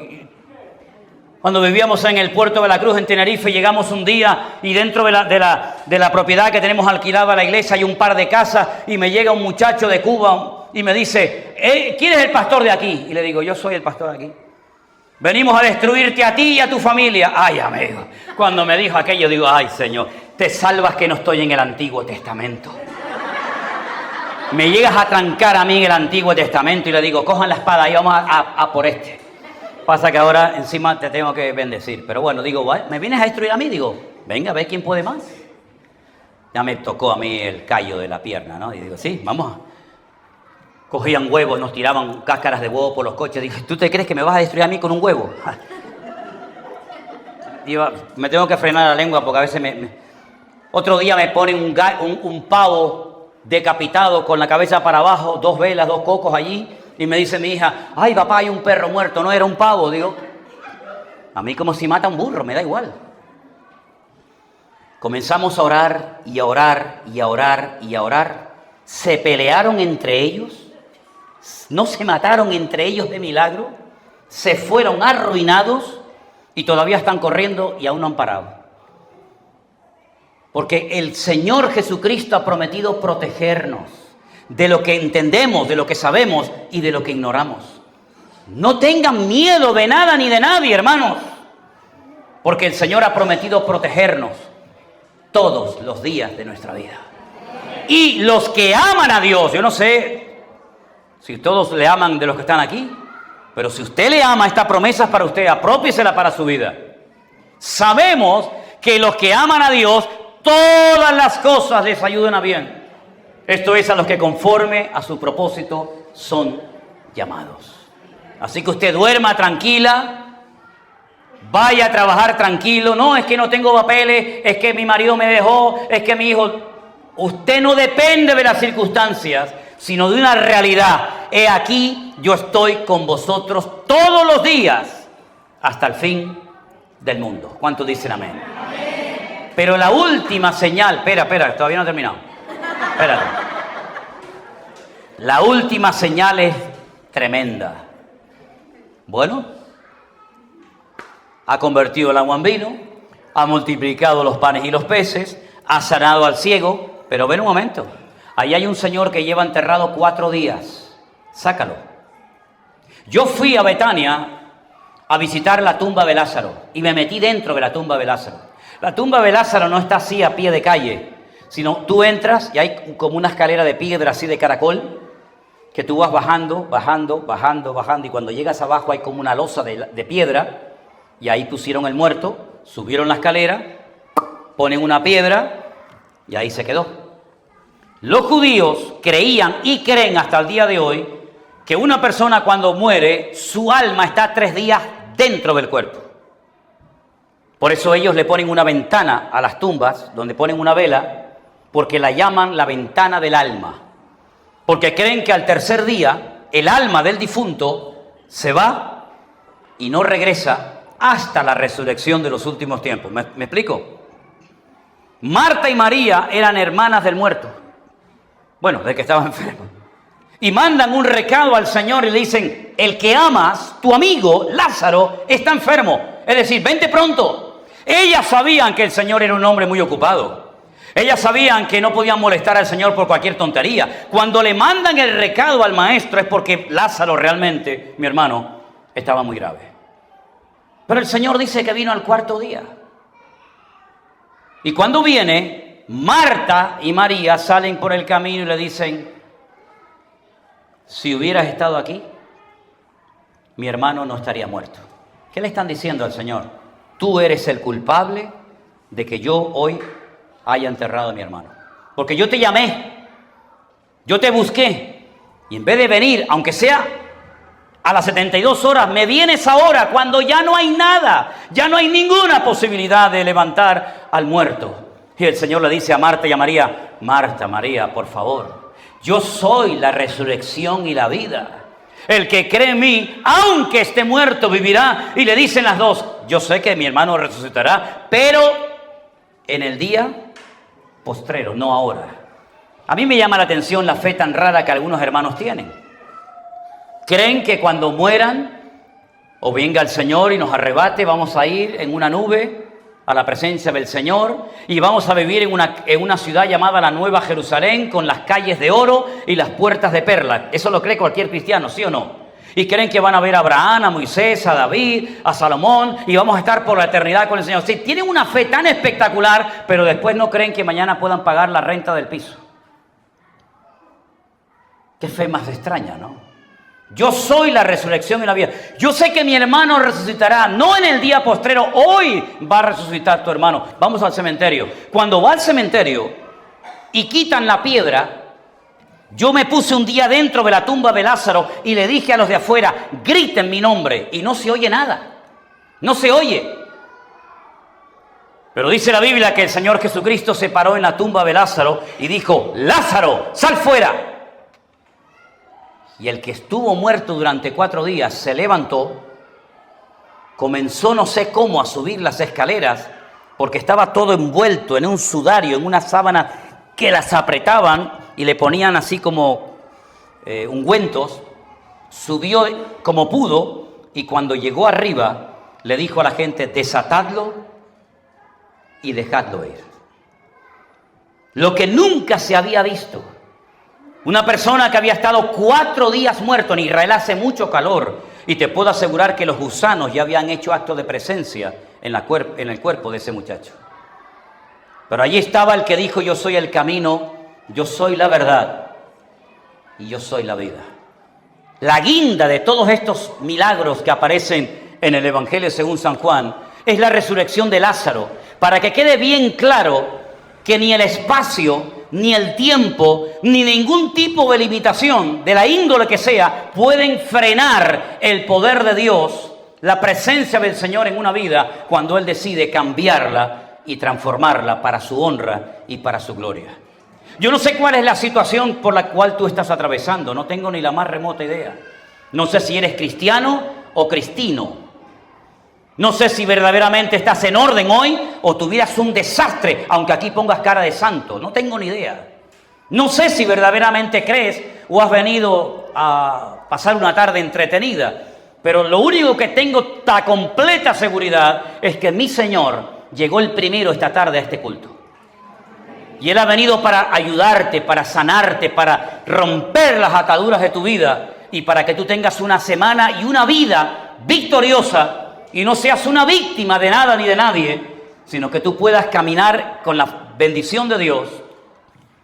B: Cuando vivíamos en el puerto de la Cruz, en Tenerife, llegamos un día y dentro de la propiedad que tenemos alquilada la iglesia hay un par de casas y me llega un muchacho de Cuba y me dice, ¿quién es el pastor de aquí? Y le digo, yo soy el pastor de aquí. Venimos a destruirte a ti y a tu familia. Ay, amigo, cuando me dijo aquello, digo, ay, Señor, te salvas que no estoy en el Antiguo Testamento. Me llegas a trancar a mí en el Antiguo Testamento y le digo, cojan la espada y vamos a por este. Pasa que ahora encima te tengo que bendecir. Pero bueno, digo, ¿me vienes a destruir a mí? Digo, venga, ve quién puede más. Ya me tocó a mí el callo de la pierna, ¿no? Y digo, sí, vamos. Cogían huevos, nos tiraban cáscaras de huevo por los coches. Dije, ¿tú te crees que me vas a destruir a mí con un huevo? Digo, me tengo que frenar la lengua porque a veces Otro día me ponen un pavo decapitado con la cabeza para abajo, 2 velas, 2 cocos allí, y me dice mi hija, ay papá, hay un perro muerto, no era un pavo. Digo, a mí como si mata un burro, me da igual. Comenzamos a orar y a orar y a orar y a orar. Se pelearon entre ellos, no se mataron entre ellos de milagro, se fueron arruinados y todavía están corriendo y aún no han parado. Porque el Señor Jesucristo ha prometido protegernos de lo que entendemos, de lo que sabemos y de lo que ignoramos. No tengan miedo de nada ni de nadie, hermanos, porque el Señor ha prometido protegernos todos los días de nuestra vida. Y los que aman a Dios, yo no sé si todos le aman de los que están aquí, pero si usted le ama, esta promesa es para usted, apropiésela para su vida. Sabemos que los que aman a Dios, todas las cosas les ayudan a bien. Esto es, a los que conforme a su propósito son llamados. Así que usted duerma tranquila, vaya a trabajar tranquilo. No, es que no tengo papeles, es que mi marido me dejó, es que mi hijo... Usted no depende de las circunstancias, sino de una realidad. He aquí, yo estoy con vosotros todos los días hasta el fin del mundo. ¿Cuántos dicen amén? Amén. Pero la última señal... Espera, todavía no he terminado. Espérate. La última señal es tremenda. Bueno, ha convertido el agua en vino, ha multiplicado los panes y los peces, ha sanado al ciego. Pero ven un momento, ahí hay un señor que lleva enterrado 4 días. Sácalo. Yo fui a Betania a visitar la tumba de Lázaro y me metí dentro de la tumba de Lázaro. La tumba de Lázaro no está así a pie de calle, sino tú entras y hay como una escalera de piedra así de caracol, que tú vas bajando, y cuando llegas abajo hay como una losa de piedra, y ahí pusieron el muerto, subieron la escalera, ponen una piedra, y ahí se quedó. Los judíos creían y creen hasta el día de hoy que una persona cuando muere, su alma está 3 días dentro del cuerpo. Por eso ellos le ponen una ventana a las tumbas, donde ponen una vela, porque la llaman la ventana del alma. Porque creen que al 3er día, el alma del difunto se va y no regresa hasta la resurrección de los últimos tiempos. ¿Me explico? Marta y María eran hermanas del muerto. Bueno, del que estaba enfermo. Y mandan un recado al Señor y le dicen, el que amas, tu amigo Lázaro, está enfermo. Es decir, vente pronto. Ellas sabían que el Señor era un hombre muy ocupado. Ellas sabían que no podían molestar al Señor por cualquier tontería. Cuando le mandan el recado al maestro es porque Lázaro realmente, mi hermano, estaba muy grave. Pero el Señor dice que vino al 4.º día. Y cuando viene, Marta y María salen por el camino y le dicen, si hubieras estado aquí, mi hermano no estaría muerto. ¿Qué le están diciendo al Señor? Tú eres el culpable de que yo hoy haya enterrado a mi hermano. Porque yo te llamé, yo te busqué, y en vez de venir, aunque sea a las 72 horas, me vienes ahora cuando ya no hay nada, ya no hay ninguna posibilidad de levantar al muerto. Y el Señor le dice a Marta y a María, Marta, María, por favor, yo soy la resurrección y la vida. El que cree en mí, aunque esté muerto, vivirá. Y le dicen las dos, yo sé que mi hermano resucitará, pero en el día postrero, no ahora. A mí me llama la atención la fe tan rara que algunos hermanos tienen. Creen que cuando mueran o venga el Señor y nos arrebate, vamos a ir en una nube a la presencia del Señor y vamos a vivir en una ciudad llamada la Nueva Jerusalén, con las calles de oro y las puertas de perla. Eso lo cree cualquier cristiano, ¿sí o no? Y creen que van a ver a Abraham, a Moisés, a David, a Salomón, y vamos a estar por la eternidad con el Señor. Sí, tienen una fe tan espectacular, pero después no creen que mañana puedan pagar la renta del piso. Qué fe más extraña, ¿no? Yo soy la resurrección y la vida. Yo sé que mi hermano resucitará, no en el día postrero, hoy va a resucitar tu hermano. Vamos al cementerio. Cuando va al cementerio, y quitan la piedra, yo me puse un día dentro de la tumba de Lázaro y le dije a los de afuera, griten mi nombre, y no se oye nada, no se oye. Pero dice la Biblia que el Señor Jesucristo se paró en la tumba de Lázaro y dijo, Lázaro, sal fuera. Y el que estuvo muerto durante 4 días se levantó, comenzó no sé cómo a subir las escaleras, porque estaba todo envuelto en un sudario, en una sábana que las apretaban y le ponían así como ungüentos. Subió como pudo y cuando llegó arriba le dijo a la gente, desatadlo y dejadlo ir. Lo que nunca se había visto. Una persona que había estado 4 días muerto. En Israel hace mucho calor y te puedo asegurar que los gusanos ya habían hecho acto de presencia en el cuerpo de ese muchacho. Pero allí estaba el que dijo, yo soy el camino, yo soy la verdad y yo soy la vida. La guinda de todos estos milagros que aparecen en el Evangelio según San Juan es la resurrección de Lázaro, para que quede bien claro que ni el espacio, ni el tiempo, ni ningún tipo de limitación, de la índole que sea, pueden frenar el poder de Dios, la presencia del Señor en una vida, cuando Él decide cambiarla y transformarla para su honra y para su gloria. Yo no sé cuál es la situación por la cual tú estás atravesando, no tengo ni la más remota idea. No sé si eres cristiano o cristino. No sé si verdaderamente estás en orden hoy o tu vida es un desastre, aunque aquí pongas cara de santo. No tengo ni idea. No sé si verdaderamente crees o has venido a pasar una tarde entretenida. Pero lo único que tengo la completa seguridad es que mi Señor llegó el primero esta tarde a este culto. Y Él ha venido para ayudarte, para sanarte, para romper las ataduras de tu vida y para que tú tengas una semana y una vida victoriosa y no seas una víctima de nada ni de nadie, sino que tú puedas caminar con la bendición de Dios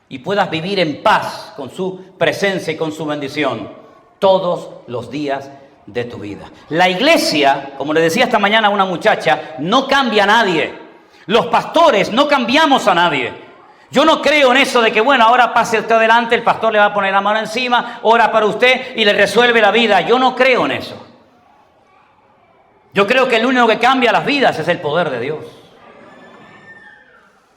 B: y puedas vivir en paz con su presencia y con su bendición todos los días de tu vida. La iglesia, como le decía esta mañana a una muchacha, no cambia a nadie. Los pastores no cambiamos a nadie. Yo no creo en eso de que, bueno, ahora pase usted adelante, el pastor le va a poner la mano encima, ora para usted y le resuelve la vida. Yo no creo en eso. Yo creo que el único que cambia las vidas es el poder de Dios.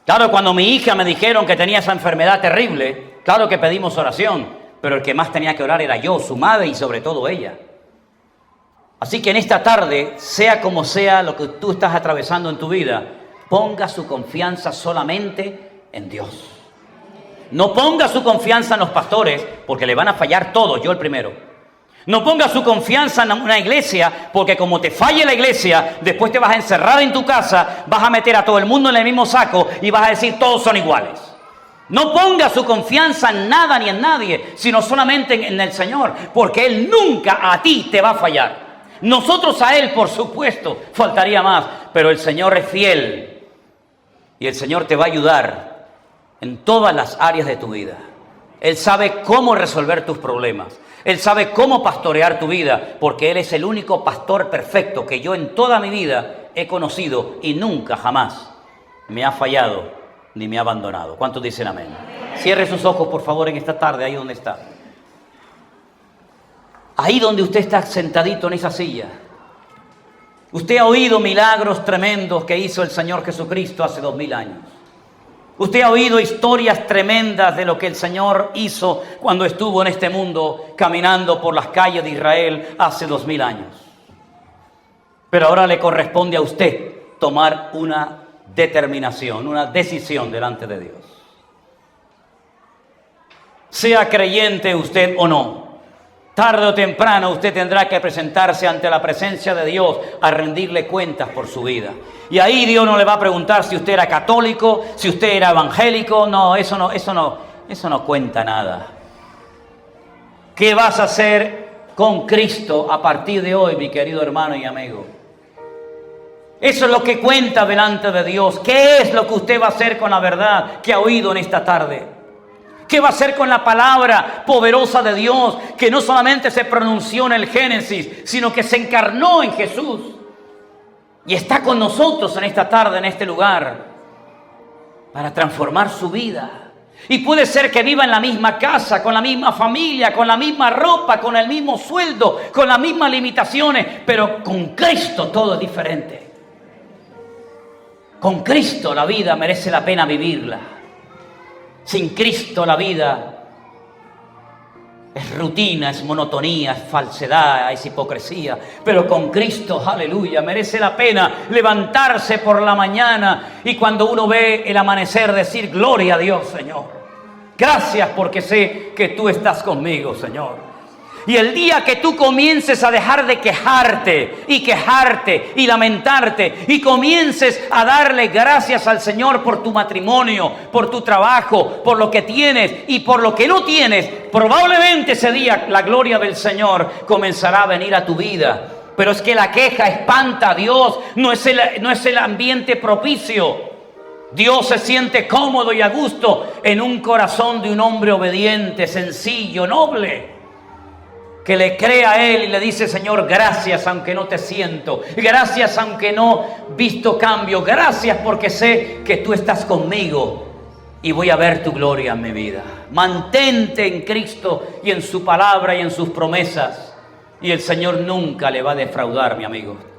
B: Claro, cuando mi hija me dijeron que tenía esa enfermedad terrible, claro que pedimos oración, pero el que más tenía que orar era yo, su madre y sobre todo ella. Así que en esta tarde, sea como sea lo que tú estás atravesando en tu vida, ponga su confianza solamente en Dios. No ponga su confianza en los pastores, porque le van a fallar todos, yo el primero. No ponga su confianza en una iglesia, porque como te falle la iglesia, después te vas a encerrar en tu casa, vas a meter a todo el mundo en el mismo saco y vas a decir todos son iguales. No ponga su confianza en nada ni en nadie, sino solamente en el Señor, porque Él nunca a ti te va a fallar. Nosotros a Él, por supuesto, faltaría más, pero el Señor es fiel y el Señor te va a ayudar en todas las áreas de tu vida. Él sabe cómo resolver tus problemas. Él sabe cómo pastorear tu vida, porque Él es el único pastor perfecto que yo en toda mi vida he conocido y nunca, jamás me ha fallado ni me ha abandonado. ¿Cuántos dicen amén? Cierre sus ojos, por favor, en esta tarde, ahí donde está. Ahí donde usted está sentadito en esa silla. Usted ha oído milagros tremendos que hizo el Señor Jesucristo hace 2000 años. Usted ha oído historias tremendas de lo que el Señor hizo cuando estuvo en este mundo caminando por las calles de Israel hace 2000 años. Pero ahora le corresponde a usted tomar una determinación, una decisión delante de Dios. Sea creyente usted o no, tarde o temprano usted tendrá que presentarse ante la presencia de Dios a rendirle cuentas por su vida. Y ahí Dios no le va a preguntar si usted era católico, si usted era evangélico. No, eso no cuenta nada. ¿Qué vas a hacer con Cristo a partir de hoy, mi querido hermano y amigo? Eso es lo que cuenta delante de Dios. ¿Qué es lo que usted va a hacer con la verdad que ha oído en esta tarde? ¿Qué va a hacer con la palabra poderosa de Dios que no solamente se pronunció en el Génesis, sino que se encarnó en Jesús y está con nosotros en esta tarde, en este lugar, para transformar su vida Y puede ser que viva en la misma casa, con la misma familia, con la misma ropa, con el mismo sueldo, con las mismas limitaciones, pero con Cristo todo es diferente. Con Cristo la vida merece la pena vivirla. Sin Cristo la vida es rutina, es monotonía, es falsedad, es hipocresía. Pero con Cristo, aleluya, merece la pena levantarse por la mañana y cuando uno ve el amanecer decir: gloria a Dios, Señor. Gracias porque sé que tú estás conmigo, Señor. Y el día que tú comiences a dejar de quejarte y lamentarte y comiences a darle gracias al Señor por tu matrimonio, por tu trabajo, por lo que tienes y por lo que no tienes, probablemente ese día la gloria del Señor comenzará a venir a tu vida. Pero es que la queja espanta a Dios, no es el ambiente propicio. Dios se siente cómodo y a gusto en un corazón de un hombre obediente, sencillo, noble, que le cree a Él y le dice: Señor, gracias aunque no te siento, gracias aunque no visto cambio, gracias porque sé que tú estás conmigo y voy a ver tu gloria en mi vida. Mantente en Cristo y en su palabra y en sus promesas y el Señor nunca le va a defraudar, mi amigo.